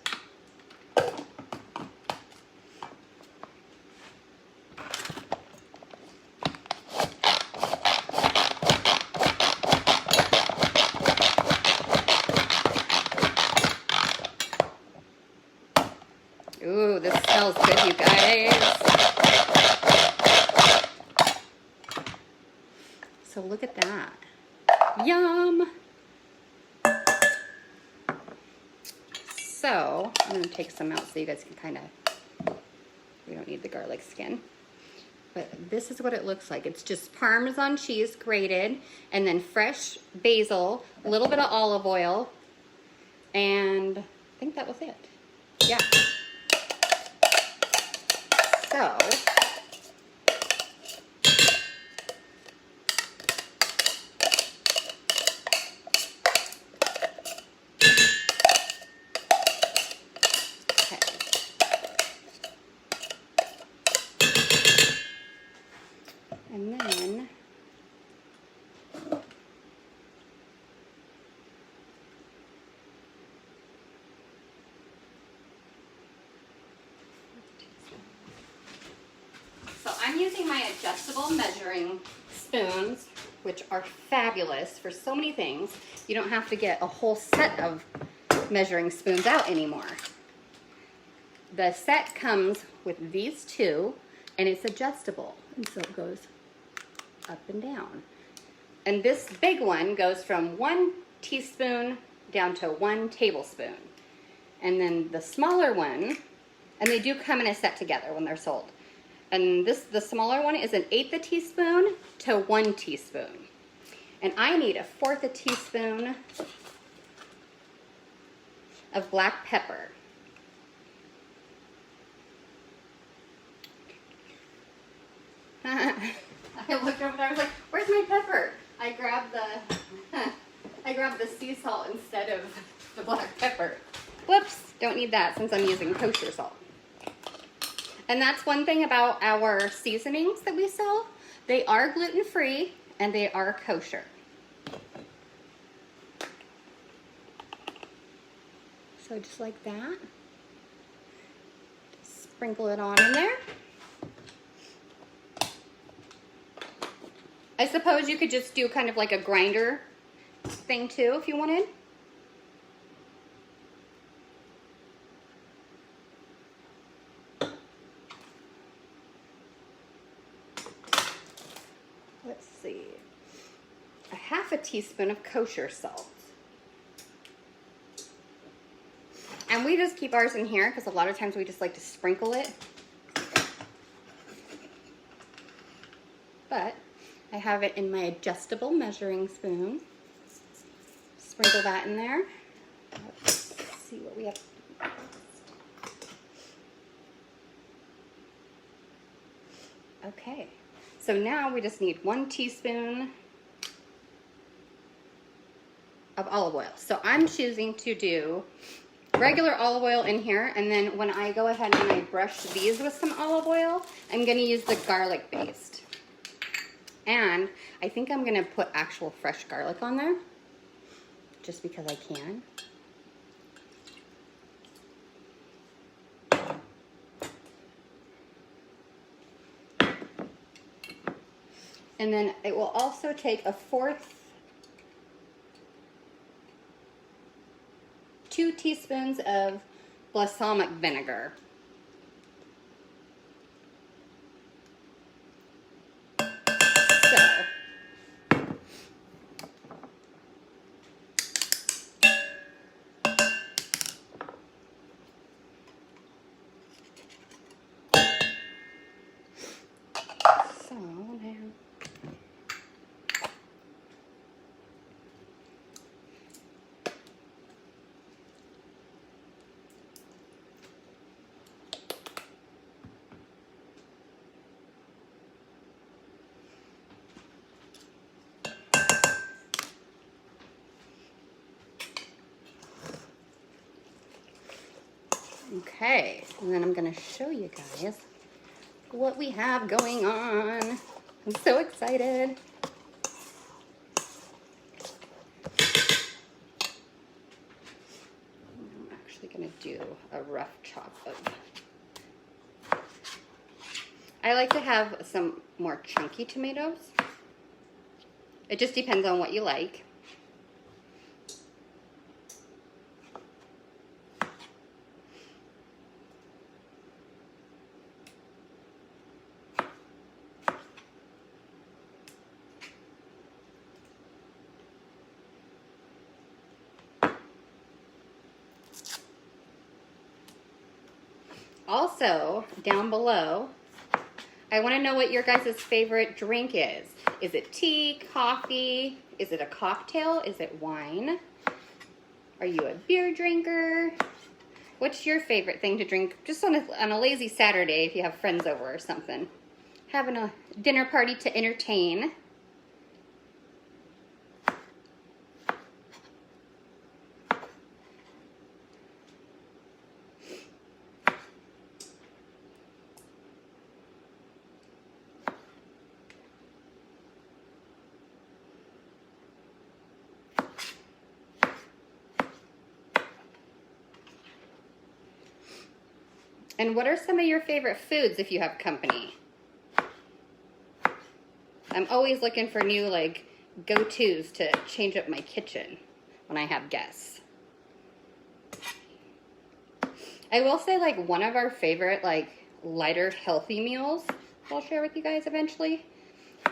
Ooh, this smells good, you guys. So look at that. Yum. So I'm going to take some out so you guys can kind of, we don't need the garlic skin. But this is what it looks like. It's just Parmesan cheese grated, and then fresh basil, a little bit of olive oil, and I think that was it. Yeah. So, okay. And then I'm using my adjustable measuring spoons, which are fabulous for so many things. You don't have to get a whole set of measuring spoons out anymore. The set comes with these two, and it's adjustable, and so it goes up and down. And this big one goes from 1 teaspoon down to 1 tablespoon. And then the smaller one, and they do come in a set together when they're sold. And the smaller one is 1/8 a teaspoon to 1 teaspoon. And I need 1/4 a teaspoon of black pepper. I looked over there, I was like, where's my pepper? I grabbed the sea salt instead of the black pepper. Whoops, don't need that since I'm using kosher salt. And that's one thing about our seasonings that we sell. They are gluten-free and they are kosher. So just like that. Just sprinkle it on in there. I suppose you could just do kind of like a grinder thing too if you wanted. Let's see, 1/2 teaspoon of kosher salt. And we just keep ours in here because a lot of times we just like to sprinkle it. But I have it in my adjustable measuring spoon. Sprinkle that in there. Let's see what we have. Okay. So now we just need 1 teaspoon of olive oil. So I'm choosing to do regular olive oil in here, and then when I go ahead and I brush these with some olive oil, I'm going to use the garlic based. And I think I'm gonna put actual fresh garlic on there, just because I can. And then it will also take a 2 teaspoons of balsamic vinegar. So now okay, and then I'm going to show you guys what we have going on. I'm so excited. I'm actually going to do a rough chop of... I like to have some more chunky tomatoes. It just depends on what you like. Also, down below, I want to know what your guys' favorite drink is. Is it tea, coffee? Is it a cocktail? Is it wine? Are you a beer drinker? What's your favorite thing to drink just on a lazy Saturday if you have friends over or something? Having a dinner party to entertain. And what are some of your favorite foods if you have company? I'm always looking for new like go-tos to change up my kitchen when I have guests. I will say like one of our favorite like lighter healthy meals I'll share with you guys eventually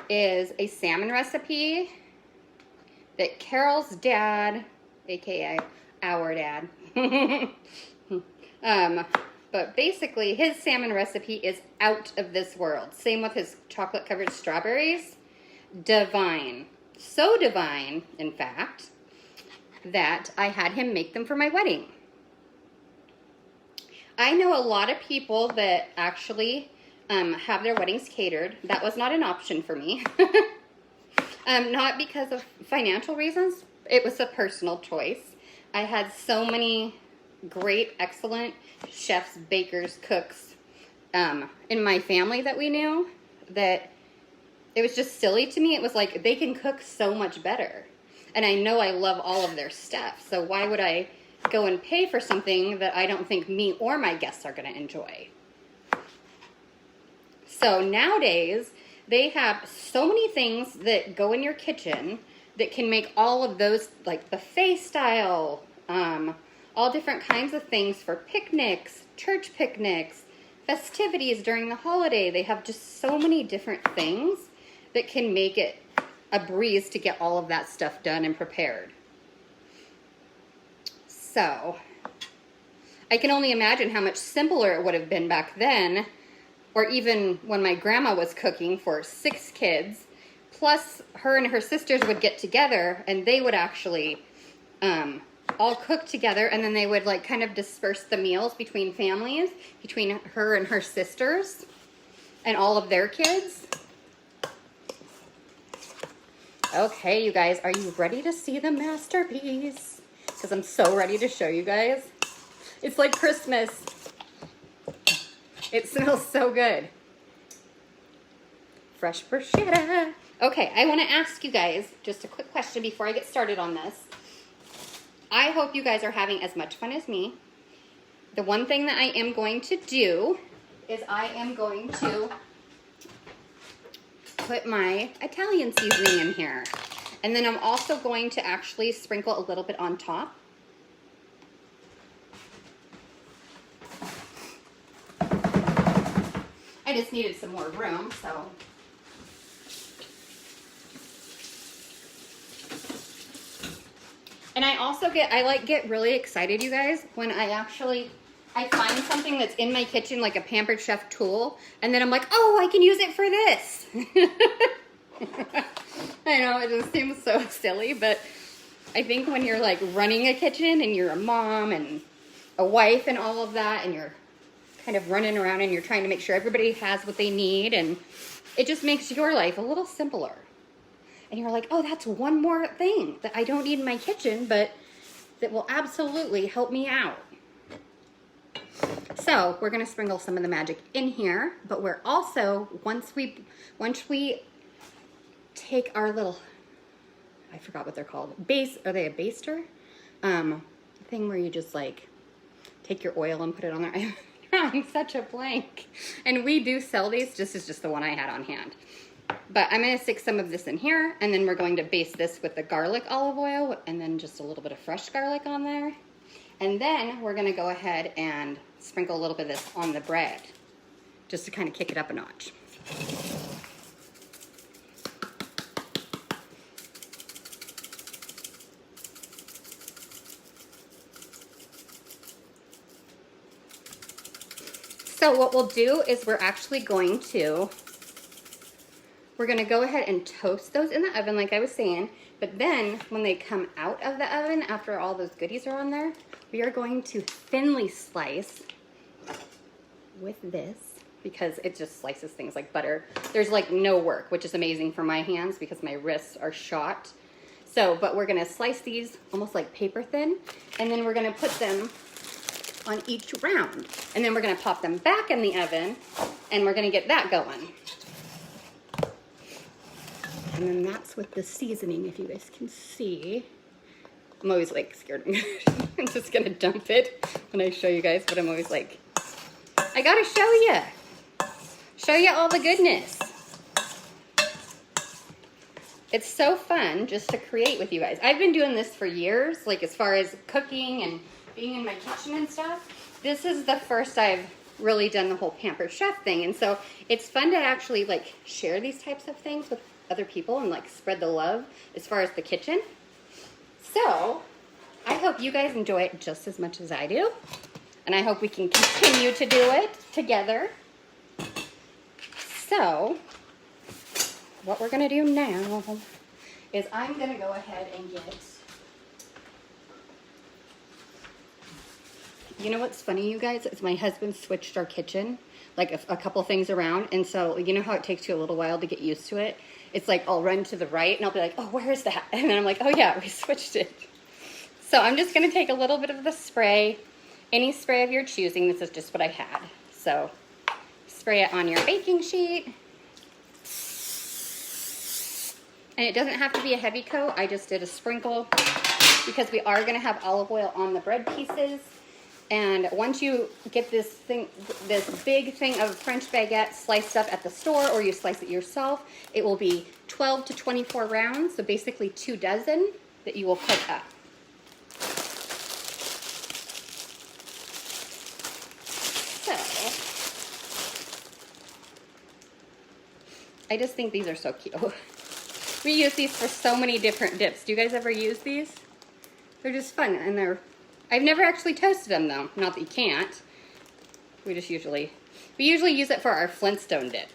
is a salmon recipe that Carol's dad, aka our dad, but basically his salmon recipe is out of this world. Same with his chocolate covered strawberries. Divine. So divine, in fact, that I had him make them for my wedding. I know a lot of people that actually have their weddings catered. That was not an option for me. Not because of financial reasons. It was a personal choice. I had so many great, excellent chefs, bakers, cooks in my family that we knew that it was just silly to me. It was like, they can cook so much better. And I know I love all of their stuff. So why would I go and pay for something that I don't think me or my guests are going to enjoy? So nowadays, they have so many things that go in your kitchen that can make all of those, like buffet style, all different kinds of things for picnics, church picnics, festivities during the holiday. They have just so many different things that can make it a breeze to get all of that stuff done and prepared. So, I can only imagine how much simpler it would have been back then, or even when my grandma was cooking for 6 kids, plus her and her sisters would get together and they would actually all cook together, and then they would like kind of disperse the meals between families, between her and her sisters and all of their kids. Okay, you guys, are you ready to see the masterpiece? Because I'm so ready to show you guys. It's like Christmas. It smells so good. Fresh bruschetta. Okay, I want to ask you guys just a quick question before I get started on this. I hope you guys are having as much fun as me. The one thing that I am going to do is I am going to put my Italian seasoning in here. And then I'm also going to actually sprinkle a little bit on top. I just needed some more room, so. And I also get really excited, you guys, when I find something that's in my kitchen, like a Pampered Chef tool, and then I'm like, oh, I can use it for this. I know, it just seems so silly, but I think when you're like running a kitchen and you're a mom and a wife and all of that, and you're kind of running around and you're trying to make sure everybody has what they need, and it just makes your life a little simpler. And you're like, oh, that's one more thing that I don't need in my kitchen, but that will absolutely help me out. So we're gonna sprinkle some of the magic in here, but we're also, once we take our little, I forgot what they're called, are they a baster? Thing where you just like take your oil and put it on there. I'm such a blank. And we do sell these, this is just the one I had on hand. But I'm gonna stick some of this in here, and then we're going to baste this with the garlic olive oil, and then just a little bit of fresh garlic on there. And then we're gonna go ahead and sprinkle a little bit of this on the bread, just to kind of kick it up a notch. So what we'll do is we're going to go ahead and toast those in the oven like I was saying, but then when they come out of the oven after all those goodies are on there, we are going to thinly slice with this because it just slices things like butter. There's like no work, which is amazing for my hands because my wrists are shot. So, but we're going to slice these almost like paper thin, and then we're going to put them on each round. And then we're going to pop them back in the oven, and we're going to get that going. And then that's with the seasoning, if you guys can see. I'm always like scared. I'm just gonna dump it when I show you guys, but I'm always like, I gotta show you all the goodness. It's so fun just to create with you guys. I've been doing this for years, like as far as cooking and being in my kitchen and stuff. This is the first I've really done the whole Pampered Chef thing, and so it's fun to actually like share these types of things with other people and like spread the love as far as the kitchen. So I hope you guys enjoy it just as much as I do, and I hope we can continue to do it together. So what we're gonna do now is I'm gonna go ahead and get, you know what's funny, you guys, is my husband switched our kitchen like a couple things around, and so you know how it takes you a little while to get used to it. It's like I'll run to the right and I'll be like, oh, where is that? And then I'm like, oh yeah, we switched it. So I'm just gonna take a little bit of the spray, any spray of your choosing. This is just what I had. So spray it on your baking sheet. And it doesn't have to be a heavy coat. I just did a sprinkle because we are gonna have olive oil on the bread pieces. And once you get this big thing of French baguette sliced up at the store, or you slice it yourself, it will be 12 to 24 rounds, so basically 2 dozen that you will put up. So, I just think these are so cute. We use these for so many different dips. Do you guys ever use these? They're just fun, and I've never actually toasted them though. Not that you can't. We usually use it for our Flintstone dip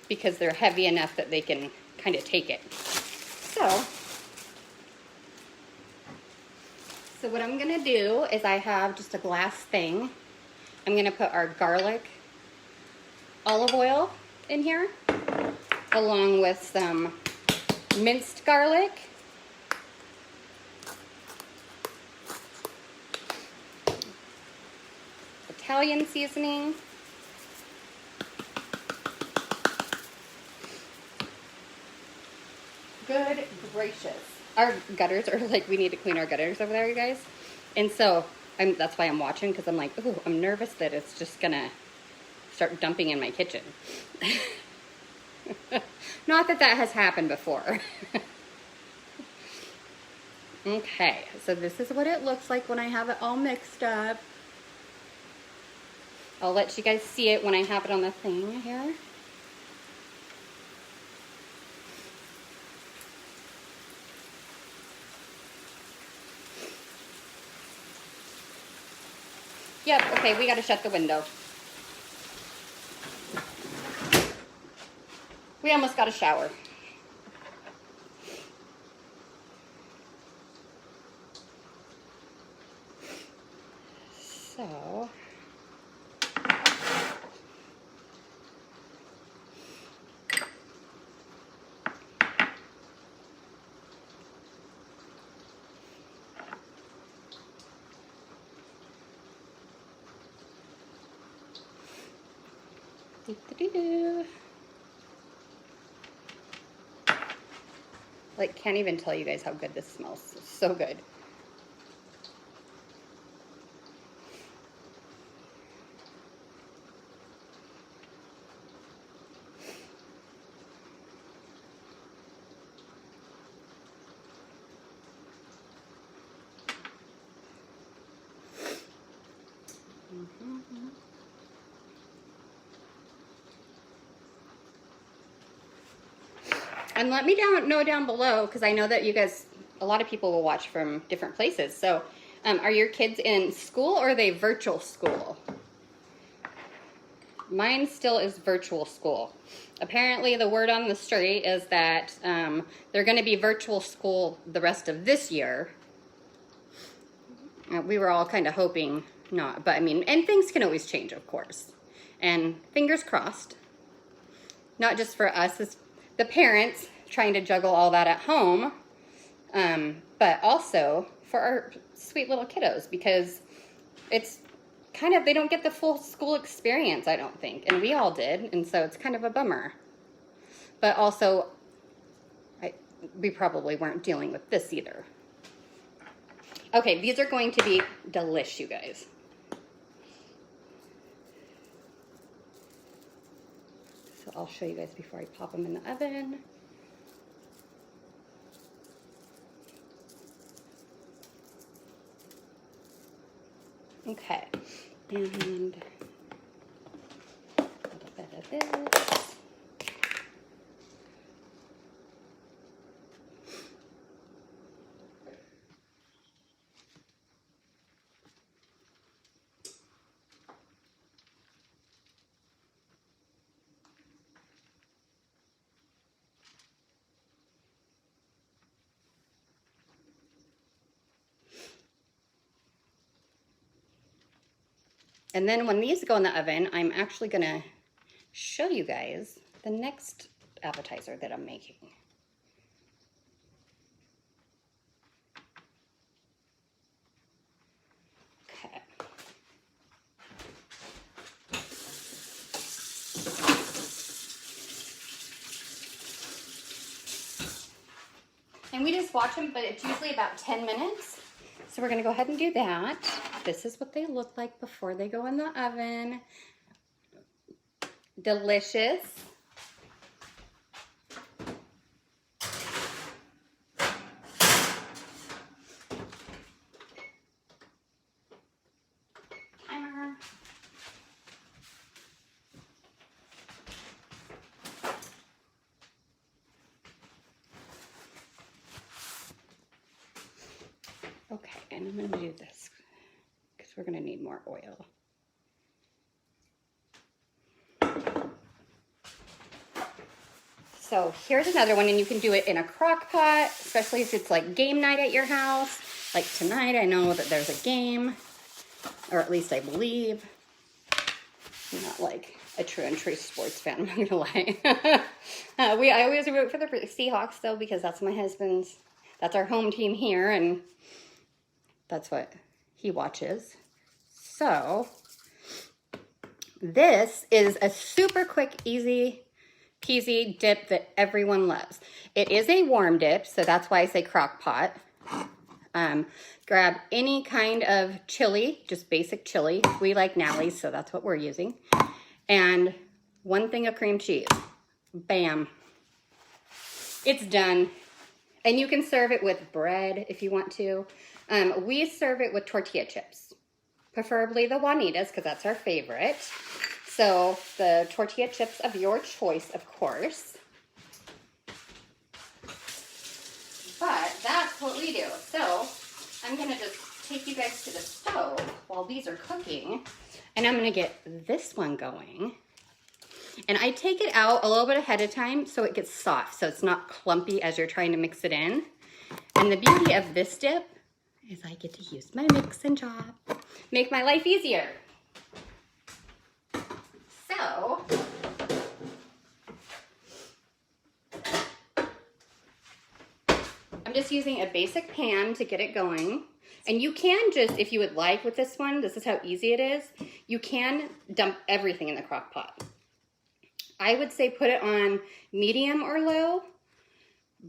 because they're heavy enough that they can kind of take it. So what I'm gonna do is I have just a glass thing. I'm gonna put our garlic olive oil in here along with some minced garlic. Italian seasoning, Good gracious. Our gutters are like, we need to clean our gutters over there, you guys. And so that's why I'm watching, because I'm like, ooh, I'm nervous that it's just gonna start dumping in my kitchen. Not that that has happened before. Okay, so this is what it looks like when I have it all mixed up. I'll let you guys see it when I have it on the thing here. Yep, okay, we gotta shut the window. We almost got a shower. So, doo-doo-doo-doo. Like, can't even tell you guys how good this smells. It's so good. And let me know down below, because I know that you guys, a lot of people will watch from different places. So are your kids in school or are they virtual school? Mine still is virtual school. Apparently the word on the street is that they're going to be virtual school the rest of this year. We were all kind of hoping not, but I mean, and things can always change, of course. And fingers crossed, not just for us as the parents trying to juggle all that at home, but also for our sweet little kiddos, because it's kind of, they don't get the full school experience, I don't think, and we all did, and so it's kind of a bummer. But also, we probably weren't dealing with this either. Okay, these are going to be delish, you guys. So I'll show you guys before I pop them in the oven. Okay, and a little bit of this. And then when these go in the oven, I'm actually gonna show you guys the next appetizer that I'm making. Okay. And we just watch them, but it's usually about 10 minutes. So we're gonna go ahead and do that. This is what they look like before they go in the oven. Delicious. Timer. Okay, and I'm gonna do this because we're gonna need more oil. So here's another one, and you can do it in a crock pot, especially if it's like game night at your house. Like tonight, I know that there's a game, or at least I believe. I'm not like a true and true sports fan, I'm not gonna lie. I always root for the Seahawks though, because that's my husband's, that's our home team here, and that's what he watches. So this is a super quick, easy peasy dip that everyone loves. It is a warm dip, so that's why I say crock pot. Grab any kind of chili, just basic chili. We like Nally's, so that's what we're using. And 1 thing of cream cheese. Bam. It's done. And you can serve it with bread if you want to. We serve it with tortilla chips, preferably the Juanitas, because that's our favorite. So the tortilla chips of your choice, of course. But that's what we do. So I'm gonna just take you guys to the stove while these are cooking, and I'm gonna get this one going. And I take it out a little bit ahead of time so it gets soft, so it's not clumpy as you're trying to mix it in. And the beauty of this dip is I get to use my mix and chop, make my life easier. So, I'm just using a basic pan to get it going. And you can just, if you would like with this one, this is how easy it is, you can dump everything in the crock pot. I would say put it on medium or low,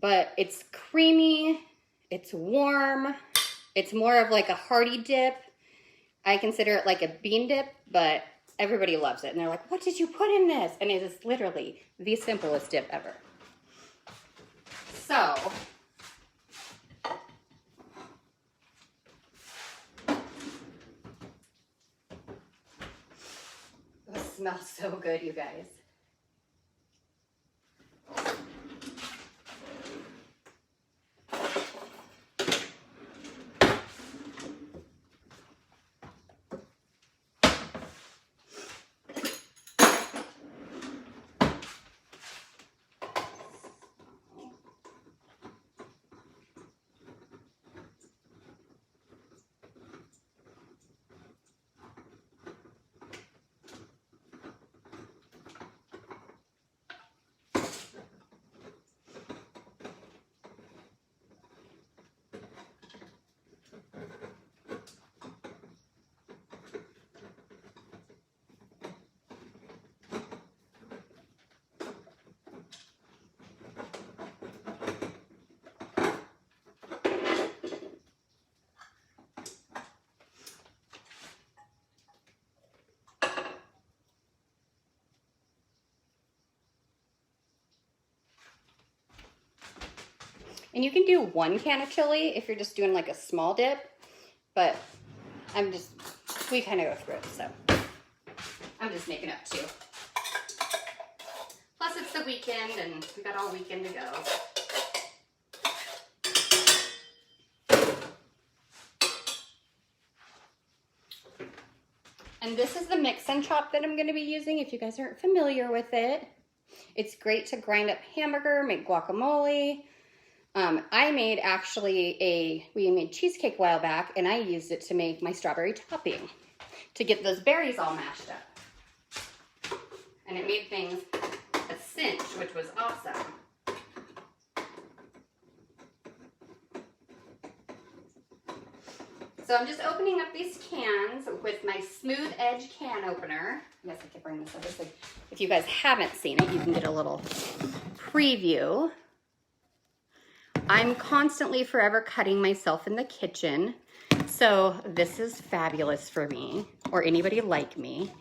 but it's creamy, it's warm, it's more of like a hearty dip. I consider it like a bean dip, but everybody loves it. And they're like, what did you put in this? And it is literally the simplest dip ever. So, it smells so good, you guys. And you can do 1 can of chili if you're just doing like a small dip, but we kind of go through it, so I'm just making up 2. Plus it's the weekend and we got all weekend to go. And this is the mix and chop that I'm going to be using if you guys aren't familiar with it. It's great to grind up hamburger, make guacamole. We made cheesecake a while back, and I used it to make my strawberry topping to get those berries all mashed up. And it made things a cinch, which was awesome. So I'm just opening up these cans with my smooth edge can opener. Yes, I could bring this over. So if you guys haven't seen it, you can get a little preview. I'm constantly forever cutting myself in the kitchen, so this is fabulous for me, or anybody like me.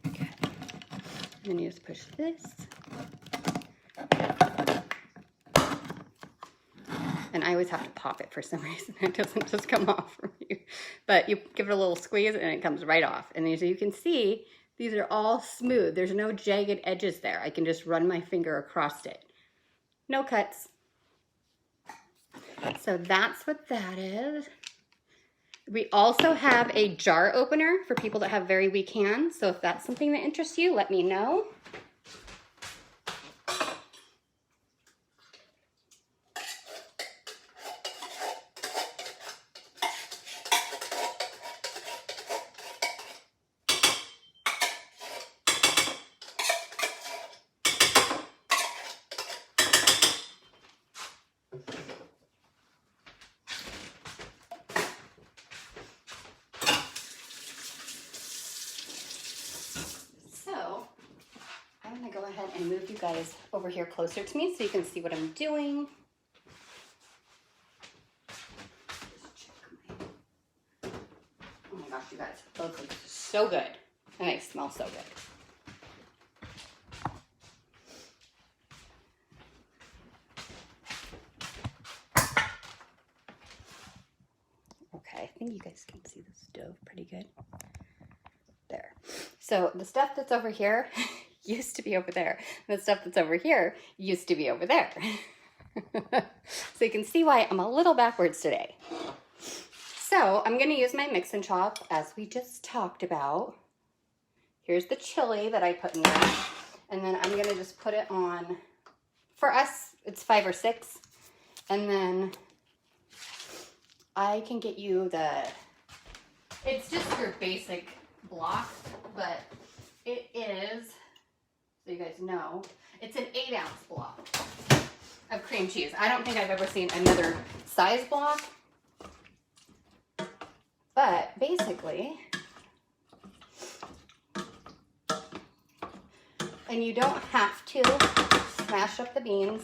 Okay. And then you just push this. And I always have to pop it for some reason. It doesn't just come off from you. But you give it a little squeeze and it comes right off. And as you can see, these are all smooth. There's no jagged edges there. I can just run my finger across it. No cuts. So that's what that is. We also have a jar opener for people that have very weak hands. So if that's something that interests you, let me know. ahead and move you guys over here closer to me so you can see what I'm doing. Oh my gosh, you guys, those look so good. And they smell so good. Okay, I think you guys can see the stove pretty good. There. So the stuff that's over here used to be over there. The stuff that's over here used to be over there. So you can see why I'm a little backwards today. So I'm gonna use my mix and chop as we just talked about. Here's the chili that I put in there. And then I'm gonna just put it on, for us, it's 5 or 6. And then I can get you it's just your basic block, but it is, so you guys know, it's an 8-ounce block of cream cheese. I don't think I've ever seen another size block, but basically, and you don't have to smash up the beans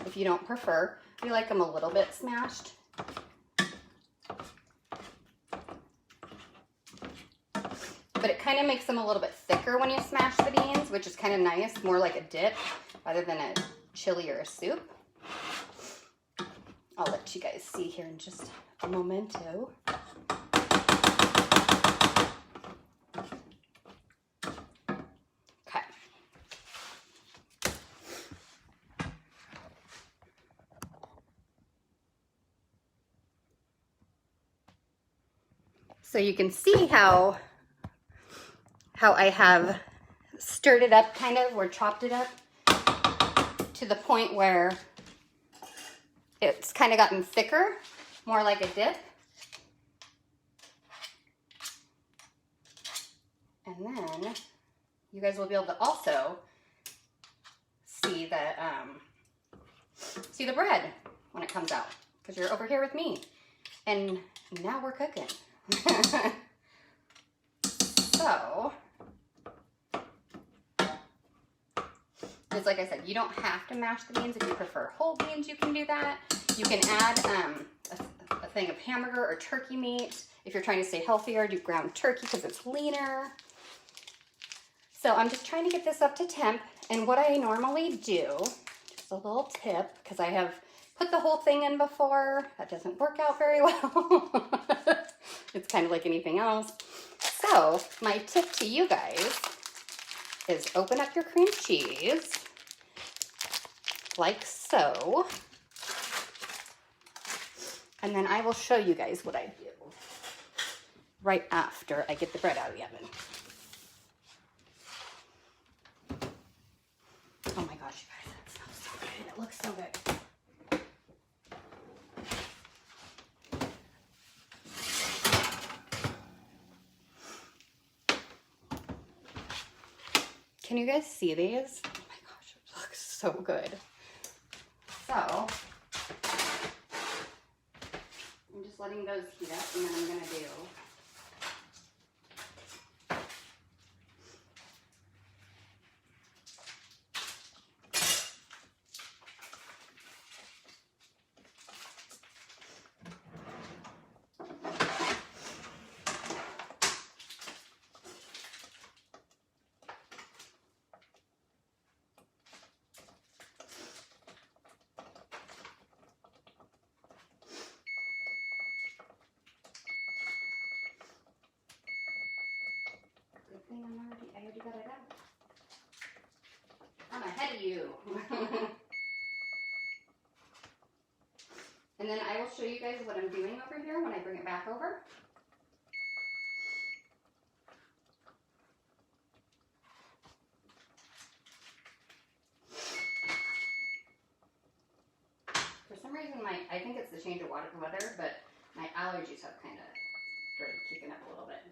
if you don't prefer. We like them a little bit smashed. But it kind of makes them a little bit thicker when you smash the beans, which is kind of nice, more like a dip rather than a chili or a soup. I'll let you guys see here in just a momento. Okay. So you can see how I have stirred it up kind of, or chopped it up to the point where it's kind of gotten thicker, more like a dip. And then you guys will be able to also see the bread when it comes out, because you're over here with me. And now we're cooking. So, it's like I said, you don't have to mash the beans. If you prefer whole beans, you can do that. You can add a thing of hamburger or turkey meat. If you're trying to stay healthier, do ground turkey because it's leaner. So I'm just trying to get this up to temp. And what I normally do, just a little tip, because I have put the whole thing in before. That doesn't work out very well. It's kind of like anything else. So my tip to you guys is open up your cream cheese like so. And then I will show you guys what I do right after I get the bread out of the oven. Oh my gosh, you guys, that smells so good. It looks so good. Can you guys see these? Oh my gosh, it looks so good. So, I'm just letting those heat up, and then I'm gonna do I already got it out. I'm ahead of you. And then I will show you guys what I'm doing over here when I bring it back over. For some reason, I think it's the change of weather, but my allergies have kind of started kicking up a little bit.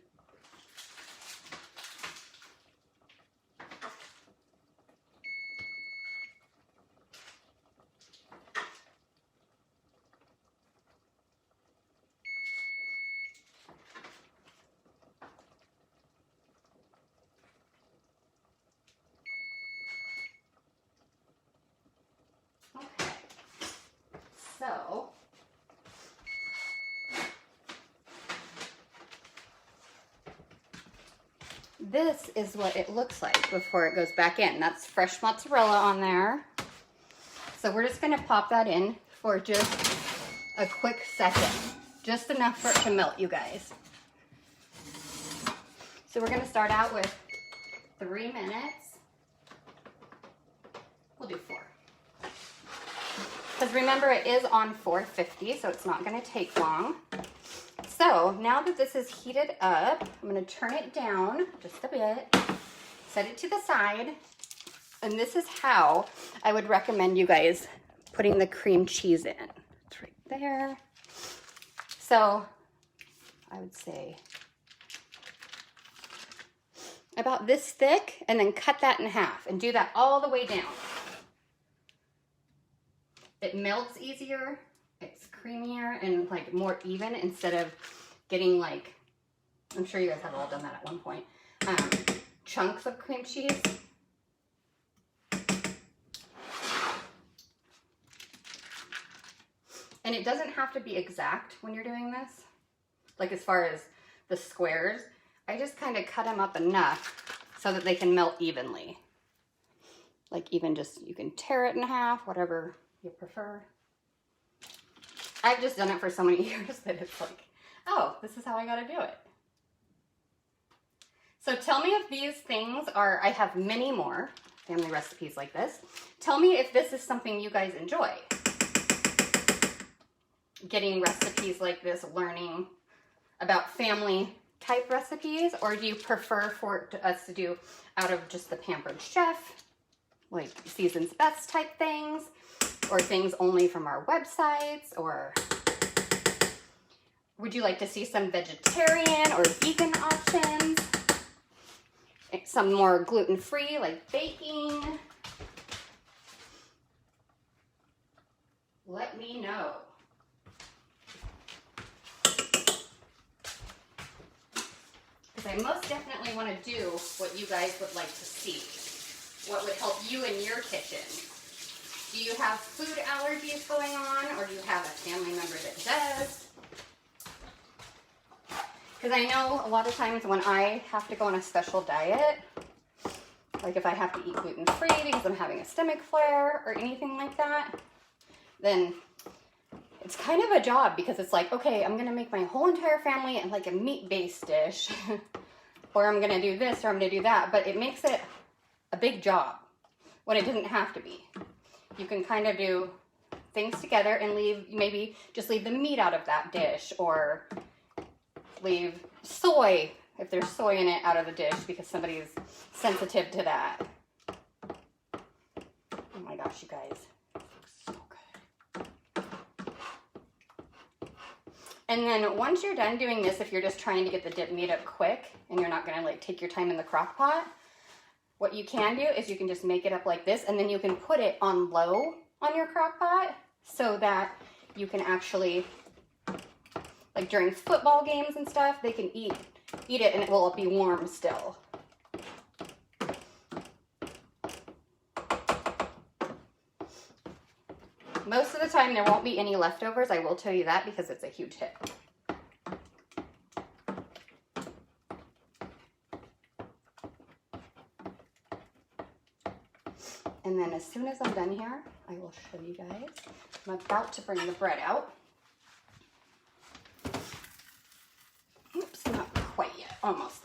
this is what it looks like before it goes back in. That's fresh mozzarella on there. So we're just gonna pop that in for just a quick second. Just enough for it to melt, you guys. So we're gonna start out with 3 minutes. We'll do 4. Because remember, it is on 450, so it's not gonna take long. So now that this is heated up, I'm gonna turn it down just a bit, set it to the side, and this is how I would recommend you guys putting the cream cheese in. It's right there. So I would say about this thick, and then cut that in half and do that all the way down. It melts easier, it's creamier and like more even instead of getting like, I'm sure you guys have all done that at one point, chunks of cream cheese. And it doesn't have to be exact when you're doing this. Like as far as the squares, I just kind of cut them up enough so that they can melt evenly. Like even just, you can tear it in half, whatever you prefer. I've just done it for so many years that it's like, oh, this is how I gotta do it. So tell me if these things are, I have many more family recipes like this. Tell me if this is something you guys enjoy. Getting recipes like this, learning about family type recipes, or do you prefer for us to do out of just the Pampered Chef, like Season's Best type things, or things only from our websites, or would you like to see some vegetarian or vegan options? Some more gluten-free, like baking? Let me know. Because I most definitely want to do what you guys would like to see. What would help you in your kitchen. Do you have food allergies going on, or do you have a family member that does? Because I know a lot of times when I have to go on a special diet, like if I have to eat gluten-free because I'm having a stomach flare or anything like that, then it's kind of a job, because it's like, okay, I'm gonna make my whole entire family and like a meat-based dish, or I'm gonna do this, or I'm gonna do that, but it makes it a big job when it doesn't have to be. You can kind of do things together and maybe just leave the meat out of that dish, or leave soy, if there's soy in it, out of the dish because somebody's sensitive to that. Oh my gosh, you guys, it looks so good. And then once you're done doing this, if you're just trying to get the dip meat up quick and you're not gonna like take your time in the crock pot, what you can do is you can just make it up like this, and then you can put it on low on your crock pot so that you can actually, like during football games and stuff, they can eat it and it will be warm still. Most of the time there won't be any leftovers, I will tell you that, because it's a huge hit. And then as soon as I'm done here, I will show you guys. I'm about to bring the bread out. Oops, not quite yet, almost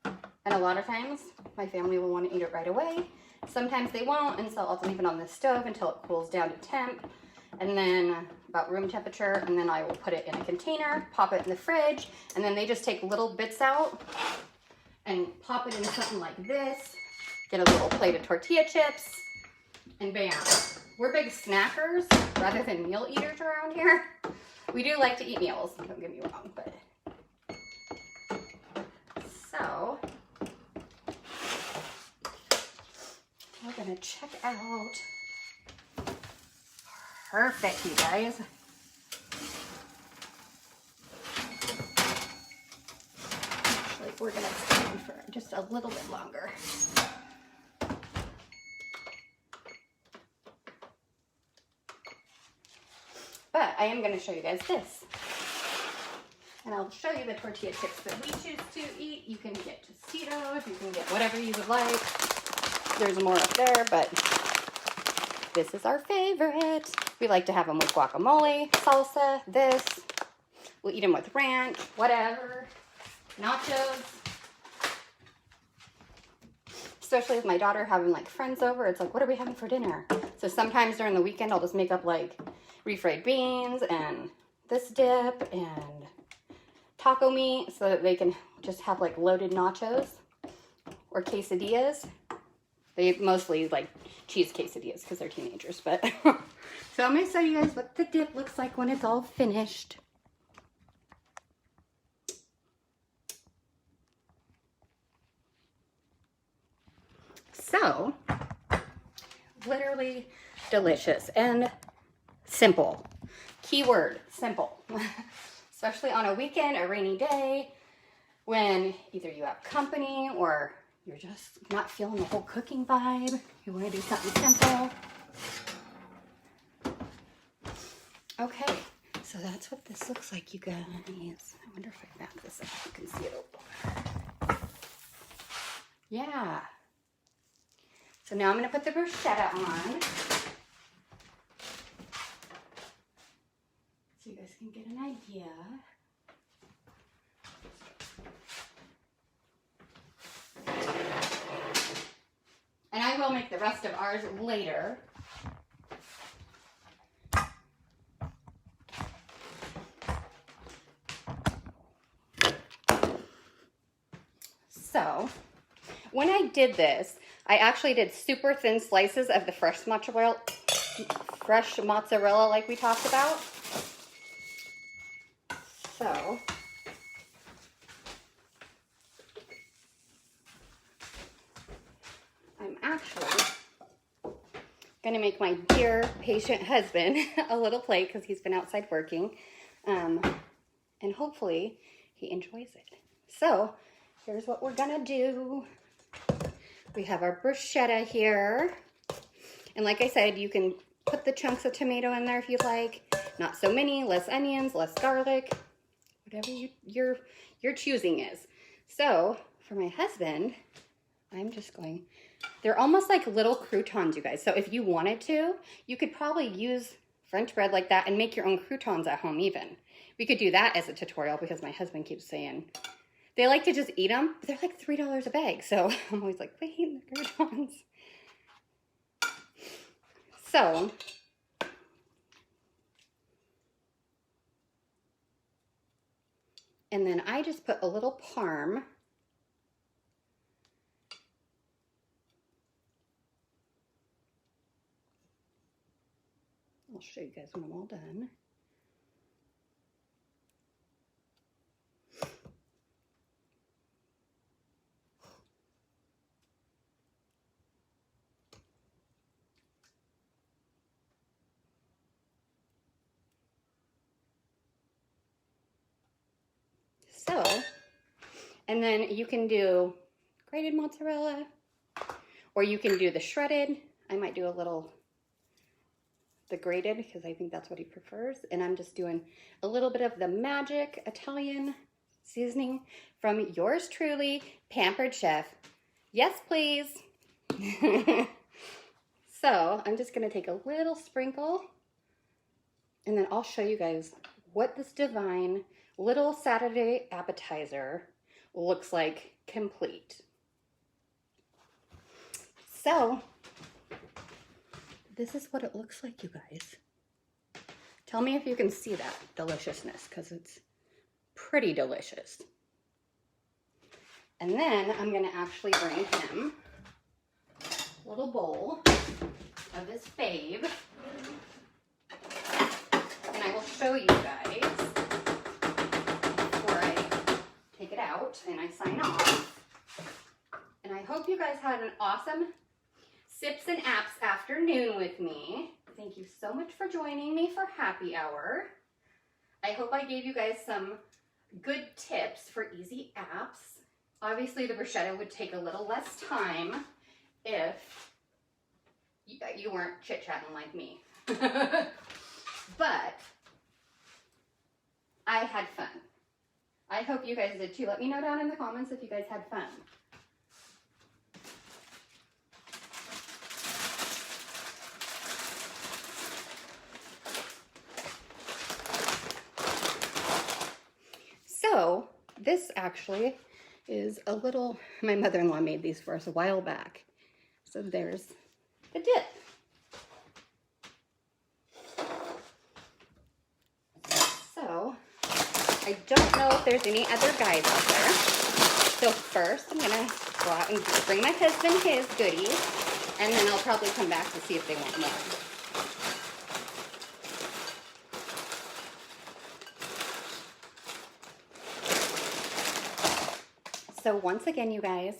done. And a lot of times, my family will want to eat it right away. Sometimes they won't, and so I'll leave it on the stove until it cools down to temp, and then about room temperature, and then I will put it in a container, pop it in the fridge, and then they just take little bits out and pop it in something like this, get a little plate of tortilla chips, and bam. We're big snackers rather than meal eaters around here. We do like to eat meals, don't get me wrong, but. So, we're gonna check out. Perfect, you guys. Actually, we're gonna stand for just a little bit longer. But I am gonna show you guys this. And I'll show you the tortilla chips that we choose to eat. You can get Tostitos, you can get whatever you would like. There's more up there, but this is our favorite. We like to have them with guacamole, salsa, this. We'll eat them with ranch, whatever. Nachos. Especially with my daughter having like friends over, it's like, what are we having for dinner? So sometimes during the weekend, I'll just make up like refried beans and this dip and taco meat so that they can just have like loaded nachos or quesadillas. They mostly like cheese quesadillas because they're teenagers, but so I'm gonna show you guys what the dip looks like when it's all finished. So, literally delicious and simple. Keyword, simple. Especially on a weekend, a rainy day, when either you have company or you're just not feeling the whole cooking vibe. You want to do something simple. Okay, so that's what this looks like, you guys. I wonder if I back this up, you can see it a little. Yeah. So now I'm going to put the bruschetta on, so you guys can get an idea. And I will make the rest of ours later. So, when I did this, I actually did super thin slices of the fresh mozzarella like we talked about. So, I'm actually going to make my dear patient husband a little plate because he's been outside working. And hopefully he enjoys it. So, here's what we're going to do. We have our bruschetta here. And like I said, you can put the chunks of tomato in there if you'd like. Not so many, less onions, less garlic. Whatever your choosing is. So, for my husband, I'm just going... They're almost like little croutons, you guys. So if you wanted to, you could probably use French bread like that and make your own croutons at home even. We could do that as a tutorial because my husband keeps saying... They like to just eat them, but they're like $3 a bag. So I'm always like, wait, the croutons. So, and then I just put a little parm. I'll show you guys when I'm all done. So, and then you can do grated mozzarella, or you can do the shredded. I might do the grated because I think that's what he prefers. And I'm just doing a little bit of the magic Italian seasoning from yours truly, Pampered Chef. Yes, please. So I'm just gonna take a little sprinkle and then I'll show you guys what this divine little Saturday appetizer looks like complete. So this is what it looks like, you guys. Tell me if you can see that deliciousness because it's pretty delicious. And then I'm gonna actually bring him a little bowl of his fave. And I will show you guys before I take it out and I sign off. And I hope you guys had an awesome Sips and Apps afternoon with me. Thank you so much for joining me for happy hour. I hope I gave you guys some good tips for easy apps. Obviously, the bruschetta would take a little less time if you weren't chit-chatting like me. But I had fun. I hope you guys did too. Let me know down in the comments if you guys had fun. So this actually is a little, my mother-in-law made these for us a while back. So there's the dip. So I don't know if there's any other guys out there. So first I'm gonna go out and bring my husband his goodies, and then I'll probably come back to see if they want more. So once again, you guys,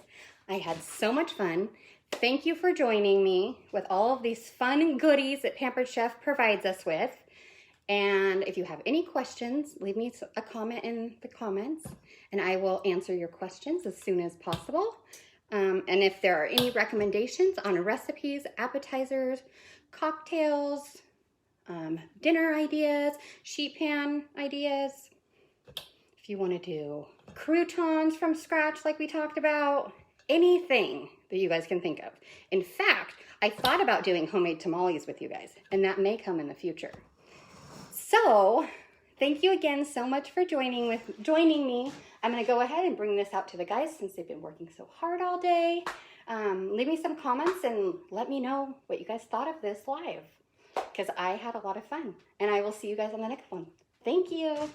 I had so much fun. Thank you for joining me with all of these fun goodies that Pampered Chef provides us with. And if you have any questions, leave me a comment in the comments and I will answer your questions as soon as possible. And if there are any recommendations on recipes, appetizers, cocktails, dinner ideas, sheet pan ideas, if you want to do croutons from scratch like we talked about, anything that you guys can think of. In fact, I thought about doing homemade tamales with you guys, and that may come in the future. So, thank you again so much for joining me. I'm going to go ahead and bring this out to the guys since they've been working so hard all day. Leave me some comments and let me know what you guys thought of this live, because I had a lot of fun. And I will see you guys on the next one. Thank you.